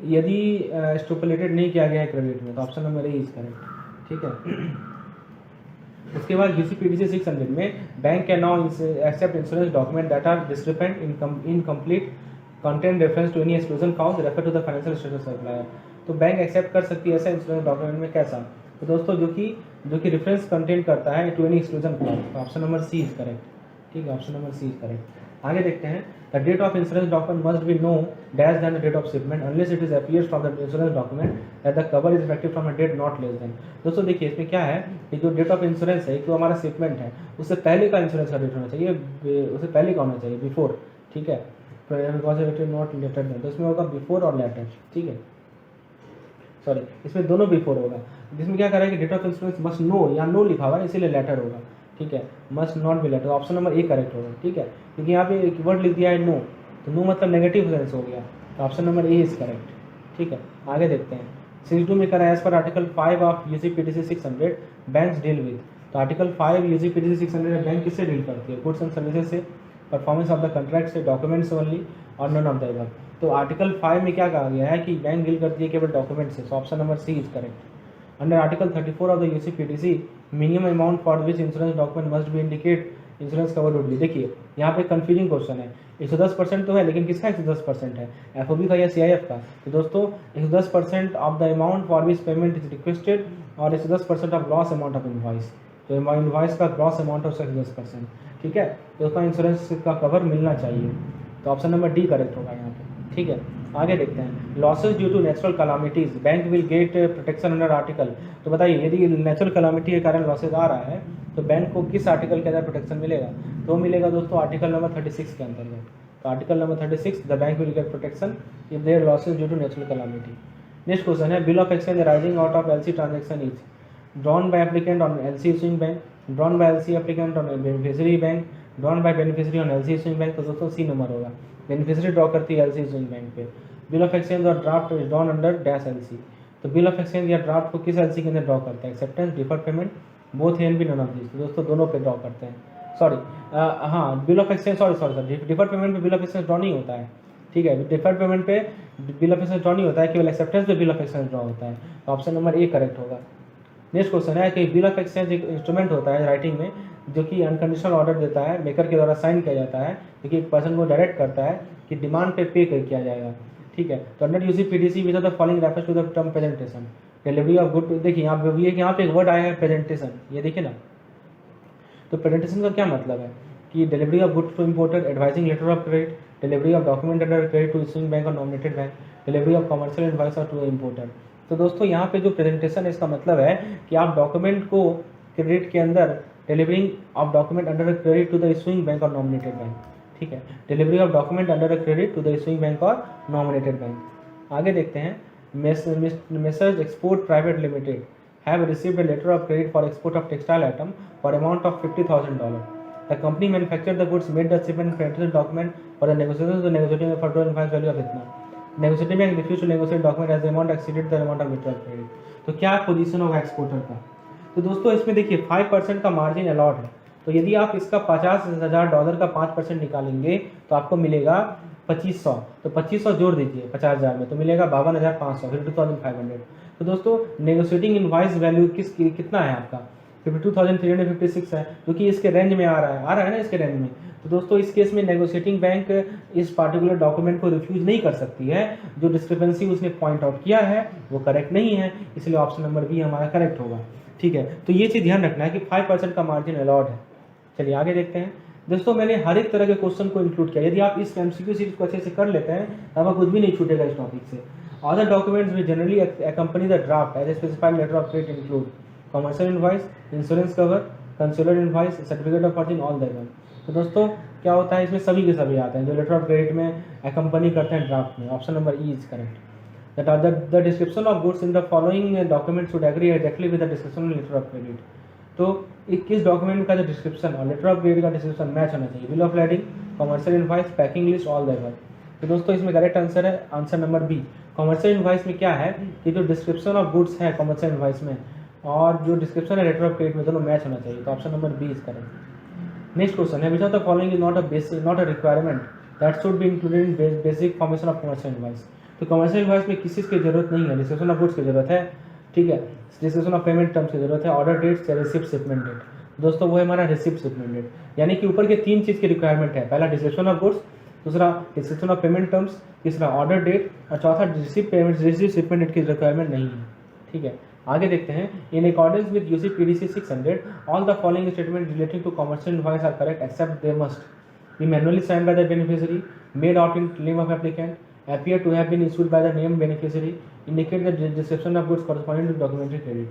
यदि स्टोपुलेटेड नहीं किया गया है क्रेडिट में, तो option number A is correct, ठीक है। उसके बाद UCPDC 600 में bank can now accept insurance document that are discrepant incomplete content reference to any exclusion cause refer to the financial status supplier. तो बैंक एक्सेप्ट कर सकती है ऐसा इंश्योरेंस डॉक्यूमेंट में, कैसा? तो दोस्तों जो कि रेफरेंस कंटेंट करता है टू एनी एक्सक्लूजन क्लॉज, तो option number C is correct, ठीक है, option number C is correct. आगे देखते हैं, the date of insurance document must be no dash then the date of shipment unless it is appears from the insurance document that the cover is effective from a date not less than. दोस्तों देखिए इसमें क्या है कि जो date of insurance है, एक तो हमारा शिपमेंट है, उससे पहले का इंश्योरेंस का डेट होना चाहिए, उससे पहले का होना चाहिए, बिफोर, ठीक है, नॉट लेटर देन, तो इसमें होगा बिफोर और लेटर, ठीक है, सॉरी इसमें दोनों बिफोर होगा। जिसमें क्या करेगा कि date of insurance must no, या नो लिखा हुआ है इसीलिए लेटर होगा, ठीक है, must not be later, option number A correct होगा, ठीक है, क्योंकि यहाँ पे एक वर्ड लिख दिया है नो, तो नो मतलब नेगेटिव सेंस हो गया, तो option number A is correct, ठीक है। आगे देखते हैं, 62 में करा as per article 5 of UCPDC 600 banks deal with. तो आर्टिकल 5 UCPDC 600 बैंक किससे डील करती है? गुड्स एंड सर्विसेज से, परफॉर्मेंस ऑफ द कॉन्ट्रैक्ट से, डॉक्यूमेंट्स ओनली और नन ऑफ द अबव। तो आर्टिकल 5 में क्या कहा गया है कि बैंक डील करती है केवल डॉक्यूमेंट से, तो option number C is correct. Under article 34 of the UCPDC minimum amount for which insurance document must be indicate insurance cover would be. देखिए यहाँ पे कंफ्यूजिंग क्वेश्चन है, 110% तो है लेकिन किसका 110% है? FOB का या CIF का? तो दोस्तों 110% of the amount for which payment is requested और 110% of gross amount of invoice, तो इनवॉइस का ग्रॉस अमाउंट है उसका 110%, ठीक है, तो उसका इंश्योरेंस का कवर मिलना चाहिए, तो ऑप्शन नंबर डी करेक्ट होगा यहाँ पे, ठीक है। आगे देखते हैं, losses due to natural calamities bank will get protection under article. तो बताइए यदि नेचुरल कैलामिटी के कारण लॉसेज आ रहा है तो बैंक को किस आर्टिकल के अंदर प्रोटेक्शन मिलेगा? तो मिलेगा दोस्तों आर्टिकल नंबर 36 के अंतर्गत। तो article number 36 the bank will get protection if there losses due to natural calamity. Next question है, bill of exchange arising out of LC transaction is drawn by applicant on LC issuing bank, drawn by LC applicant on beneficiary bank, drawn by beneficiary on LC issuing bank. तो दोस्तों C number होगा, beneficiary draw करती है LC issuing bank पे। Bill of exchange और draft is drawn under dash LC। तो bill of exchange या draft को किस LC के अंदर ड्रॉ करता है? Acceptance, deferred payment, both and B none of this. तो दोस्तों दोनों पे ड्रॉ करते हैं, सॉरी हाँ bill of exchange, sorry deferred payment पे बिल ऑफ एक्सचेंज ड्रॉ नहीं होता है, ठीक है, डिफर्ड पेमेंट पे बिल ऑफ एक्सचेंज ड्रॉ नहीं होता है, केवल एक्सेप्टेंस पे बिल ऑफ एक्सचेंज ड्रॉ होता है, तो ऑप्शन नंबर ए करेक्ट होगा। नेक्स्ट क्वेश्चन है कि बिल ऑफ एक्सचेंज एक इंस्ट्रूमेंट होता है राइटिंग में जो कि अनकंडीशनल ऑर्डर देता है, मेकर के द्वारा साइन किया जाता है, जो कि एक पर्सन को डायरेक्ट करता है कि डिमांड पे किया जाएगा, ठीक है। तो under UCPDC which of the following refers to the term presentation, delivery of good. देखिए यहाँ पे एक वर्ड आया है प्रेजेंटेशन, ये देखिए ना, तो प्रेजेंटेशन का क्या मतलब है कि delivery of goods to importer, advising letter of credit, delivery of document under credit to issuing bank और nominated bank, delivery of commercial advice to importer. तो दोस्तों यहाँ पे जो प्रेजेंटेशन है इसका मतलब है कि आप डॉक्यूमेंट को क्रेडिट के अंदर delivering of document under credit to the issuing bank और नॉमिनेटेड बैंक, ठीक है, delivery of document under credit to the issuing bank और नॉमिनेटेड बैंक। आगे देखते हैं, messrs export private limited have received a letter of credit for export of textile item for amount of $50,000. The company manufactured the goods, made the shipment, printed document for the negotiations. The negotiating for total invoice value of इतना, negotiating bank refused to negotiate document as the amount exceeded the amount of letter of credit। तो क्या position होगा exporter का? तो दोस्तों इसमें देखिए 5% का मार्जिन अलॉट है, तो यदि आप इसका $50,000 का 5% निकालेंगे तो आपको मिलेगा 2500, तो 2500 जोड़ दीजिए 50,000 में तो मिलेगा 52,500, 52,500। तो दोस्तों नेगोशिएटिंग इनवॉइस वैल्यू कितना है आपका 52,356 है, जो कि इसके रेंज में आ रहा है ना इसके रेंज में। तो दोस्तों इस केस में नेगोशिएटिंग बैंक इस पार्टिकुलर डॉक्यूमेंट को रिफ्यूज नहीं कर सकती है, जो डिस्क्रिपेंसी उसने पॉइंट आउट किया है वो करेक्ट नहीं है, इसलिए ऑप्शन नंबर बी हमारा करेक्ट होगा, ठीक है। तो ये चीज़ ध्यान रखना है कि 5% का मार्जिन अलाउड है। चलिए आगे देखते हैं। दोस्तों मैंने हर एक तरह के क्वेश्चन को इंक्लूड किया, यदि आप इस एमसीक्यू सीरीज को अच्छे से कर लेते हैं तो आपका कुछ भी नहीं छूटेगा इस टॉपिक से। Other documents will generally accompany the draft as a specified letter of credit include commercial invoice, insurance cover, consular invoice, certificate of purchasing, all the above। तो दोस्तों क्या होता है इसमें सभी के सभी आते हैं जो लेटर ऑफ क्रेडिट में accompany करते हैं ड्राफ्ट में। Option number E is correct. That the description of goods in the following documents should agree exactly with the description of letter of credit। तो किस डॉक्यूमेंट का जो डिस्क्रिप्शन और letter of credit का description match होना चाहिए, bill of lading, commercial invoice, packing list, all the above. तो दोस्तों इसमें करेक्ट आंसर है answer number B. Commercial invoice में क्या है कि जो डिस्क्रिप्शन ऑफ गुड्स है कमर्शियल इनवॉइस में और जो डिस्क्रिप्शन है लेटर ऑफ क्रेडिट में दोनों मैच होना चाहिए, तो option number B is correct. Next question है, which of the following is not a requirement that should be included in basic formation of commercial invoice. तो कमर्शियल इनवॉइस में किसी की जरूरत नहीं है, डिस्क्रिप्शन ऑफ गुड्स की जरूरत है, ठीक है, डिस्क्रिप्शन ऑफ पेमेंट टर्म्स की जरूरत है, ऑर्डर डेट्स या रिसिप्ट शिपमेंट डेट। दोस्तों वो है हमारा रिसिप्ट शिपमेंट डेट, यानी कि ऊपर के 3 चीज़ की रिक्वायरमेंट है, पहला डिस्क्रिप्शन ऑफ गुड्स, दूसरा डिस्क्रिप्शन ऑफ पेमेंट टर्म्स, तीसरा ऑर्डर डेट और चौथा रिसिप्ट शिपमेंट डेट की रिक्वायरमेंट नहीं है, ठीक है। आगे देखते हैं, in accordance with UC PDC 600 all the following statement relating to commercial invoice are correct except they must be manually signed by the beneficiary, made out in name of applicant, appear to have been issued by the named beneficiary, indicate the description of goods corresponding to documentary credit।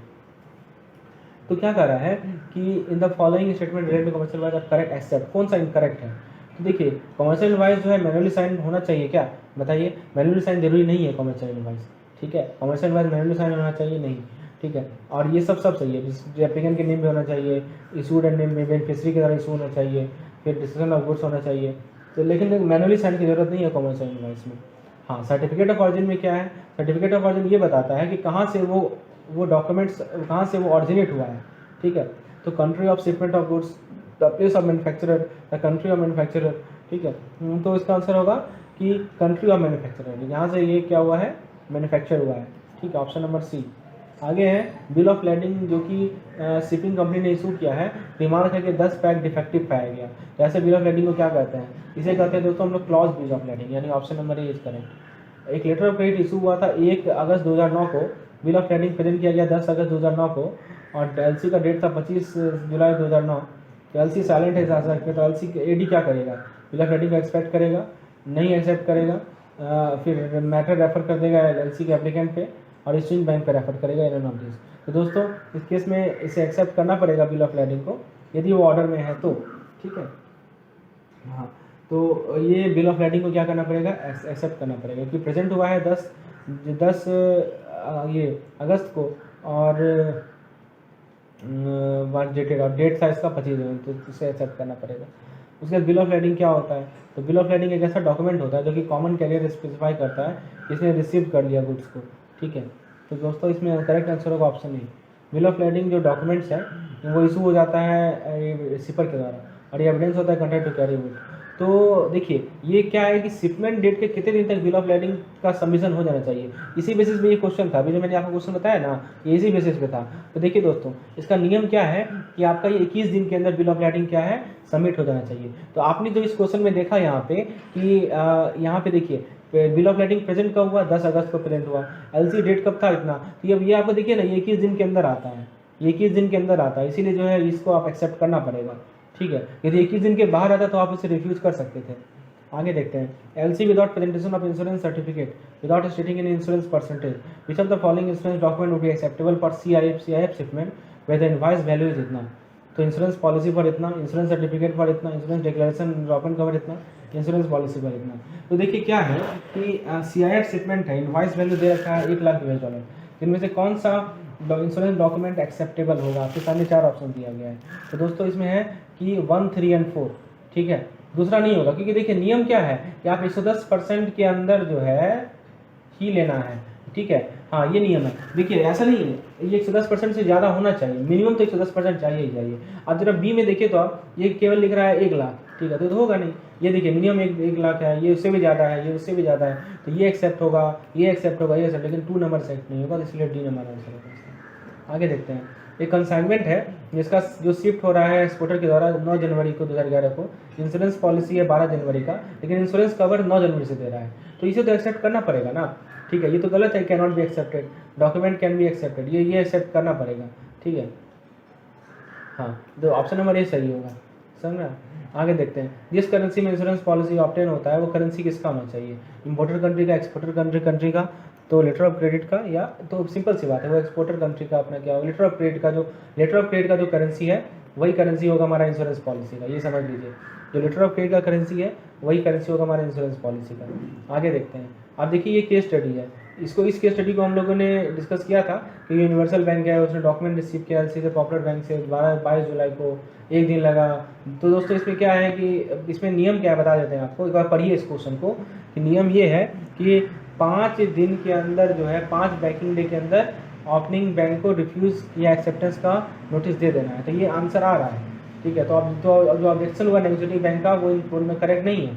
तो क्या कर रहा है कि in the following statement related to commercial invoice are correct except, कौन सा incorrect है? तो देखिए कमर्शियल इनवॉइस जो है मैनुअली साइन होना चाहिए क्या, बताइए, मैनुअली साइन जरूरी नहीं है कमर्शियल इनवॉइस, ठीक है, कमर्शियल इनवॉइस मैनुअली साइन होना चाहिए नहीं, ठीक है, और ये सब सही है, जो एप्लीकेंट के नेम भी होना चाहिए, इशूड एंड नेम में बेनिफिशियरी के द्वारा इशू होना चाहिए, फिर डिस्क्रिप्शन ऑफ गुड्स होना चाहिए, तो लेकिन मैनुअली साइन की जरूरत नहीं है कमर्शियल इनवॉइस में। हाँ, सर्टिफिकेट ऑफ ऑरिजिन में क्या है, सर्टिफिकेट ऑफ ऑरिजिन ये बताता है कि कहाँ से वो डॉक्यूमेंट्स कहाँ से वो ऑरिजिनेट हुआ है, ठीक है, तो country of shipment of goods, the place of manufacturer, the country of manufacturer, ठीक है, तो इसका आंसर होगा कि कंट्री ऑफ मैन्युफैक्चरर, यहाँ से ये क्या हुआ है, मैन्युफैक्चर हुआ है, ठीक है, ऑप्शन नंबर सी। आगे है बिल ऑफ लैंडिंग, जो कि शिपिंग कंपनी ने इशू किया है, रिमार्क है कि 10 पैक डिफेक्टिव पाया गया, जैसे बिल ऑफ लैंडिंग को क्या कहते हैं, इसे कहते हैं दोस्तों हम लोग क्लॉज बिल ऑफ लैंडिंग, यानी option number A is correct. एक लेटर ऑफ क्रेडिट इशू हुआ था 1 अगस्त 2009 को, बिल ऑफ लैंडिंग प्रेजेंट किया गया 10 अगस्त 2009 को, और एलसी का डेट था 25 जुलाई 2009। तो एलसी साइलेंट है तो एलसी एडी क्या करेगा, बिल ऑफ लैंडिंग को एक्सपेक्ट करेगा, नहीं एक्सेप्ट करेगा, फिर मैटर रेफर कर देगा एलसी के एप्लीकेंट पे और इशूइंग बैंक पे रेफर करेगा इन ऑफ दिस। तो दोस्तों इस केस में इसे एक्सेप्ट करना पड़ेगा बिल ऑफ लैंडिंग को, यदि वो ऑर्डर में है तो, ठीक है, हाँ, तो ये बिल ऑफ लैंडिंग को क्या करना पड़ेगा, एक्सेप्ट करना पड़ेगा, क्योंकि प्रेजेंट हुआ है 10 ये अगस्त को और डेटेड और डेट था इसका 25 जून, तो इसे एक्सेप्ट करना पड़ेगा। उसके बाद बिल ऑफ लैंडिंग क्या होता है, तो बिल ऑफ लैंडिंग एक ऐसा डॉक्यूमेंट होता है जो कि कॉमन कैरियर स्पेसिफाई करता है इसने रिसीव कर लिया गुड्स को, ठीक है। तो दोस्तों इसमें करेक्ट आंसर होगा option A. Bill of landing जो डॉक्यूमेंट्स है वो इशू हो जाता है रिसीपर के द्वारा और ये एविडेंस होता है कंट्रेक्ट टू कैरी गुड। तो देखिए ये क्या है कि शिपमेंट डेट के कितने दिन तक बिल ऑफ लैंडिंग का सबमिशन हो जाना चाहिए, इसी बेसिस पे ये क्वेश्चन था, अभी जो मैंने आपको क्वेश्चन बताया ना ये इसी बेसिस पे था। तो देखिए दोस्तों इसका नियम क्या है कि आपका ये 21 दिन के अंदर बिल ऑफ लैंडिंग क्या है, सबमिट हो जाना चाहिए। तो आपने जो इस क्वेश्चन में देखा यहाँ पे कि यहाँ पे देखिए बिल ऑफ लैंडिंग प्रेजेंट कब हुआ, 10 अगस्त को प्रेजेंट हुआ, एलसी डेट कब था इतना, तो ये आपको देखिए ना ये 21 दिन के अंदर आता है, ये 21 दिन के अंदर आता है, इसीलिए जो है इसको आप एक्सेप्ट करना पड़ेगा, ठीक है। यदि 21 दिन के बाहर आता तो आप उसे रिफ्यूज कर सकते थे। आगे देखते हैं, LC without presentation of insurance certificate without stating in insurance percentage, which of the following insurance document would be acceptable for CIF shipment where the invoice value is इतना। तो इंश्योरेंस पॉलिसी पर इतना, इंश्योरेंस सर्टिफिकेट पर इतना, insurance declaration document cover इतना, insurance policy पर इतना। तो देखिए क्या है कि सीआईएफ शिपमेंट है, इनवॉइस वैल्यू दे रखा है $1,00,000। इनमें से कौन सा इंश्योरेंस डॉक्यूमेंट एक्सेप्टेबल होगा? आपके सामने 4 ऑप्शन दिया गया है। तो दोस्तों इसमें है कि 1, 3 एंड 4, ठीक है। दूसरा नहीं होगा, क्योंकि देखिए नियम क्या है कि आप 110% के अंदर जो है ही लेना है, ठीक है। हाँ ये नियम है। देखिए ऐसा नहीं है, ये 110% से ज़्यादा होना चाहिए, मिनिमम तो 110% चाहिए ही चाहिए। अब जरा बी में देखिए तो आप ये केवल लिख रहा है 1,00,000, ठीक है, तो होगा नहीं। ये देखिए मिनिमम 1,00,000 है, ये उससे भी ज़्यादा है, ये उससे भी ज़्यादा है, तो ये एक्सेप्ट होगा, ये एक्सेप्ट होगा, ये एक्सेप्ट, लेकिन 2 नंबर सेट नहीं होगा, इसलिए डी नंबर आंसर होगा। आगे देखते हैं, एक कंसाइनमेंट है जिसका जो शिफ्ट हो रहा है एक्सपोर्टर के द्वारा 9 जनवरी को 2011 को। इंश्योरेंस पॉलिसी है 12 जनवरी का, लेकिन इंश्योरेंस कवर 9 जनवरी से दे रहा है, तो इसे तो एक्सेप्ट करना पड़ेगा ना, ठीक है। ये तो गलत है, can not be accepted, document can be accepted, ये एक्सेप्ट करना पड़ेगा, ठीक है। हाँ तो ऑप्शन नंबर ए सही होगा, समझा। आगे देखते हैं, जिस करेंसी में इंश्योरेंस पॉलिसी ऑब्टेन होता है वो करेंसी किसका होना चाहिए? इंपोर्टर कंट्री का, एक्सपोर्टर कंट्री का, तो लेटर ऑफ क्रेडिट का, या तो सिंपल सी बात है वो एक्सपोर्टर कंट्री का अपना क्या होगा, लेटर ऑफ क्रेडिट का। जो लेटर ऑफ क्रेडिट का जो करेंसी है वही करेंसी होगा हमारा इंश्योरेंस पॉलिसी का, ये समझ लीजिए। जो लेटर ऑफ क्रेडिट का करेंसी है वही करेंसी होगा हमारा इंश्योरेंस पॉलिसी का। आगे देखते हैं, आप देखिए ये केस स्टडी है, इस केस स्टडी को हम लोगों ने डिस्कस किया था कि यूनिवर्सल बैंक है, उसने डॉक्यूमेंट रिसीव किया एलसी से पॉपुलर बैंक से 22 जुलाई को, 1 दिन लगा। तो दोस्तों इसमें क्या है कि इसमें नियम क्या है बता देते हैं आपको, एक बार पढ़िए इस क्वेश्चन को। कि नियम ये है कि 5 दिन के अंदर जो है, 5 बैंकिंग डे के अंदर ओपनिंग बैंक को रिफ्यूज़ या एक्सेप्टेंस का नोटिस दे देना है। तो ये आंसर आ रहा है, ठीक है। तो अब जो ऑब्जेक्शन हुआ नेगोशिएटिंग बैंक का वो इन पूर्व में करेक्ट नहीं है,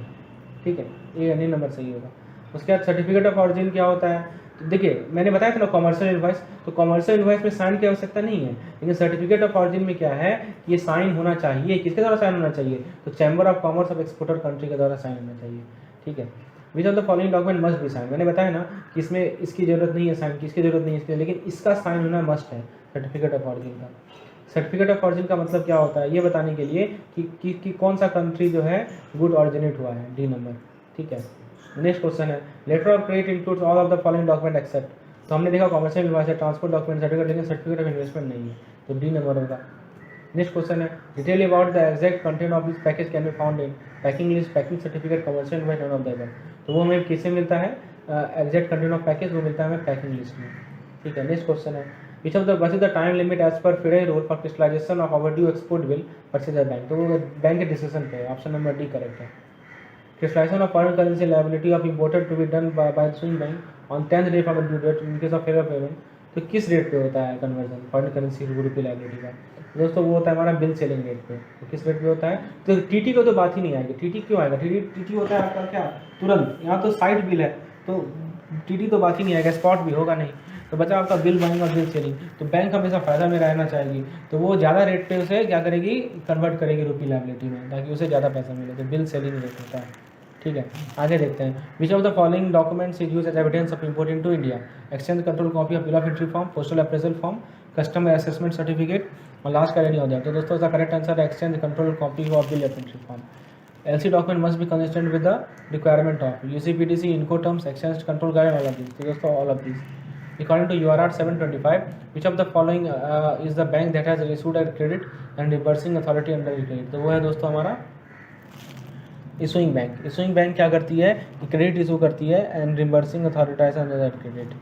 ठीक है, ये नहीं नंबर सही होगा। उसके बाद सर्टिफिकेट ऑफ ऑरिजिन क्या होता है? तो देखिए मैंने बताया था ना कॉमर्शियल इनवॉइस, तो कॉमर्शियल इनवॉइस में साइन की आवश्यकता नहीं है, लेकिन सर्टिफिकेट ऑफ ऑरिजिन में क्या है, ये साइन होना चाहिए। किसके द्वारा साइन होना चाहिए? तो chamber of commerce of exporter country के द्वारा साइन होना चाहिए, ठीक है। Which of the following document must be sign, मैंने बताया ना कि इसमें इसकी जरूरत नहीं है साइन की, इसकी जरूरत नहीं है इसके, लेकिन इसका साइन होना मस्ट है सर्टिफिकेट ऑफ ऑरिजिन का। सर्टिफिकेट ऑफ ऑरिजिन का मतलब क्या होता है ये बताने के लिए कि कौन सा कंट्री जो है गुड ऑरिजिनेट हुआ है, डी नंबर, ठीक है। नेक्स्ट क्वेश्चन है, letter of credit includes all of the following document except. तो हमने देखा कॉमर्शियल इनवॉइस है, ट्रांसपोर्ट डॉक्यूमेंट सर्टिफिकेट, लेकिन सर्टिफिकेट ऑफ इन्वेस्टमेंट नहीं है, तो डी नंबर होगा। नेक्स्ट क्वेश्चन है, detail about the exact content of this package can be found in packing list, packing certificate, commercial invoice, none of the above. तो वो हमें किससे मिलता है? एग्जैक्ट कंटेंट ऑफ पैकेज वो मिलता है हमें पैकिंग लिस्ट में, ठीक है। नेक्स्ट क्वेश्चन है, which of the what is the time limit as per federal rule for crystallization of overdue export bill purchase by bank. तो वो बैंक के डिसीजन पे है, ऑप्शन नंबर डी करेक्ट है। Crystallization of foreign currency liability of importer to be done by the swing bank on 10th day from the due date in case of failure of payment। तो किस rate पे होता है conversion foreign currency रूपी liability का? दोस्तों वो होता है हमारा बिल सेलिंग रेट पे। तो किस रेट पे होता है? तो टीटी को तो बात ही नहीं आएगी। टीटी क्यों आएगा? टीटी होता है आपका क्या, तुरंत। यहाँ तो साइड बिल है, तो टीटी तो बात ही नहीं आएगा, स्पॉट भी होगा नहीं। तो बचा आपका बिल बाइंग और बिल सेलिंग। तो बैंक हमेशा फ़ायदा में रहना चाहेगी, तो वो ज़्यादा रेट पे उसे क्या करेगी, कन्वर्ट करेगी रूपी लाइबिलिटी में, ताकि उसे ज़्यादा पैसा मिले। तो बिल सेलिंग रेट होता है, ठीक है। आगे देखते हैं, which of the following documents is use as evidence of import into India? Exchange control copy of bill of entry form, postal appraisal form, customer assessment certificate और लास्ट का ready हो जाए। तो दोस्तों इसका करेक्ट आंसर है exchange control copy of bill of entry form. LC document must be consistent with the requirement of UCPTC, Incoterms, exchange control guide, all of this. तो दोस्तों all of this according to URR 725, which of the following is the bank that has issued a credit and disbursing authority under the credit? तो वो है दोस्तों हमारा issuing bank. Issuing bank क्या करती है कि क्रेडिट इशू करती है and reimbursing authorise under that credit,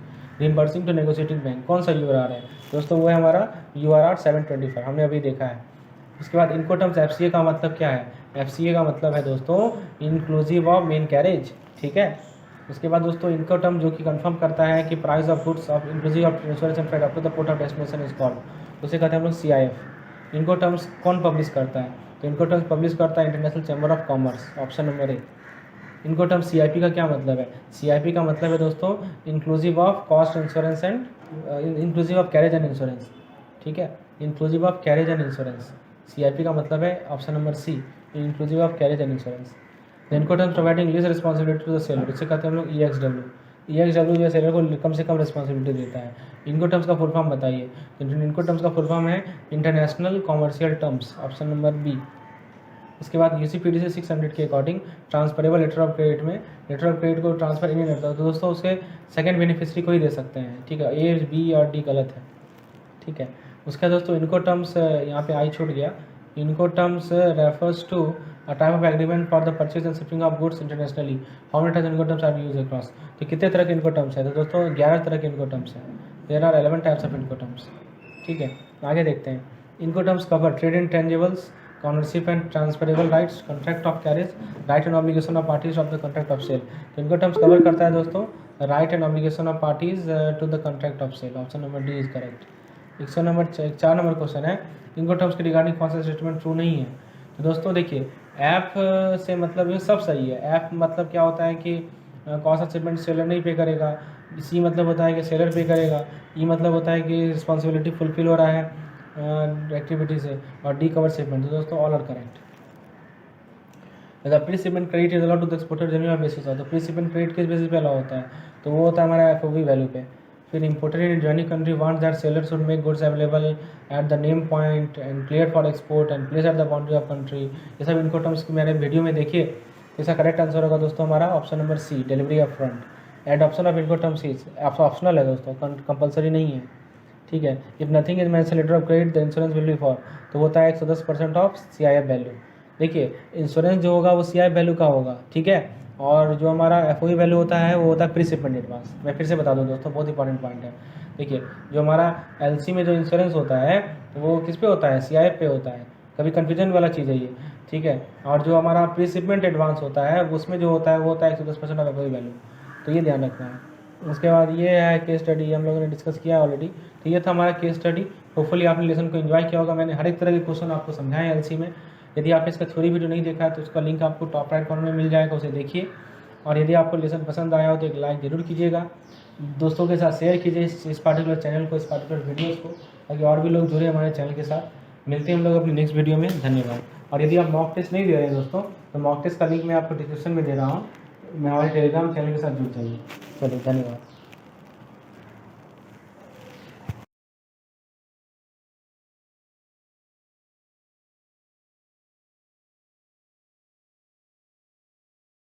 reimbursing to negotiating bank. कौन सा URR है दोस्तों? वो है हमारा URR 725, हमने अभी देखा है। उसके बाद इनको टर्म्स FCA का मतलब क्या है? FCA का मतलब है दोस्तों इंक्लूसिव ऑफ मेन कैरेज, ठीक है। उसके बाद दोस्तों इनको टर्म जो कि कंफर्म करता है कि price of goods of inclusive of insurance and freight up to the port of destination is called, उसे कहते हैं हम लोग CIF। इनको टर्म्स कौन पब्लिश करता है? तो इनको टर्म्स पब्लिश करता है international chamber of commerce, option number ए। इनको टर्म्स CIP का क्या मतलब है? CIP का मतलब है दोस्तों inclusive of cost insurance and inclusive of carriage and insurance, ठीक है। Inclusive of carriage and insurance, CIP का मतलब है option number C, inclusive of carriage and insurance. Incoterms providing least responsibility to the seller, इसे कहते हैं हम लोग EXW जो है सेलर को कम से कम रिस्पॉन्सिबिलिटी देता है। इनको टर्म्स का फुल फॉर्म बताइए। तो इनको टर्म्स का फुल फॉर्म है international commercial terms, option number B, उसके बाद UCPDC 600 के according transferable letter of credit में लेटर ऑफ क्रेडिट को ट्रांसफर नहीं करता, तो दोस्तों उसके सेकंड बेनिफिशियरी को ही दे सकते हैं, ठीक है। A, B और D गलत है, ठीक है। उसका दोस्तों इनको टर्म्स यहाँ पे आई छूट गया। Incoterms refers to a type of agreement for the purchase and shipping of goods internationally. How many types Incoterms are use across. तो कितने तरह के इनको टर्म्स है, तो दोस्तों 11 तरह के इनको टर्म्स हैं। There are 11 types of Incoterms, ठीक है। आगे देखते हैं। Incoterms cover trade in tangibles, ownership and transferable rights, contract of carriage, right and obligation of parties of the contract of sale. तो Incoterms कवर करता है दोस्तों right and obligation of parties to the contract of sale. Option number D is correct. 4 number question है, इनको terms के regarding कौन सा स्टेटमेंट ट्रू नहीं है। तो दोस्तों देखिए, ऐप से मतलब ये सब सही है। ऐप मतलब क्या होता है कि कौन सा स्टेटमेंट सेलर नहीं पे करेगा, सी मतलब होता है कि सेलर पे करेगा, ई मतलब होता है कि रिस्पॉन्सिबिलिटी फुलफिल हो रहा है एक्टिविटी से, और डी कवर स्टेटमेंट। तो दोस्तों all are correct. Pre shipment credit is allowed to the exporter genuine basis. तो प्री शिपमेंट क्रेडिट किस बेसिस पे अलाउ होता है, तो वो होता है हमारा FOB वैल्यू पे। फिर importer in joining country wants that seller should make goods available at the name point and clear for export and place at the boundary of country. ये सब इनको टर्म्स की मैंने वीडियो में देखिए। इसका करेक्ट आंसर होगा दोस्तों हमारा option number C, delivery up front. Adoption of Incoterms is optional है दोस्तों, कंपलसरी नहीं है, ठीक है। If nothing is mention letter of credit the insurance will be for, तो होता है 110% ऑफ CIF वैल्यू। देखिए इंश्योरेंस जो होगा वो CIF वैल्यू का होगा, ठीक है। और जो हमारा FOB वैल्यू होता है वो होता है प्री शिपमेंट एडवांस। मैं फिर से बता दूं दोस्तों, बहुत इंपॉर्टेंट पॉइंट है। देखिए जो हमारा LC में जो इंश्योरेंस होता है वो किस पे होता है, CIF पे होता है। कभी कन्फ्यूजन वाला चीज़ है ये, ठीक है। और जो हमारा प्री शिपमेंट एडवांस होता है उसमें जो होता है वो होता है 110% ऑफ FOB वैल्यू, तो ये ध्यान रखना है। उसके बाद ये है केस स्टडी, हम लोगों ने डिस्कस किया ऑलरेडी। तो ये था हमारा केस स्टडी। होपफुली आपने लेसन को एंजॉय किया होगा। मैंने हर एक तरह के क्वेश्चन आपको समझाए LC में। यदि आपने इसका थ्योरी वीडियो नहीं देखा है तो उसका लिंक आपको टॉप राइट कॉर्नर में मिल जाएगा, उसे देखिए। और यदि आपको लेसन पसंद आया हो तो एक लाइक ज़रूर कीजिएगा, दोस्तों के साथ शेयर कीजिए इस पार्टिकुलर चैनल को, इस पार्टिकुलर वीडियोज़ को, ताकि और भी लोग जुड़े हमारे चैनल के साथ। मिलते हैं हम लोग अपनी नेक्स्ट वीडियो में। धन्यवाद। और यदि आप मॉक टेस्ट नहीं दे रहे हैं दोस्तों, तो मॉक टेस्ट का लिंक मैं आपको डिस्क्रिप्शन में दे रहा हूँ। मैं हमारे टेलीग्राम चैनल के साथ जुड़ जाइए। चलिए धन्यवाद।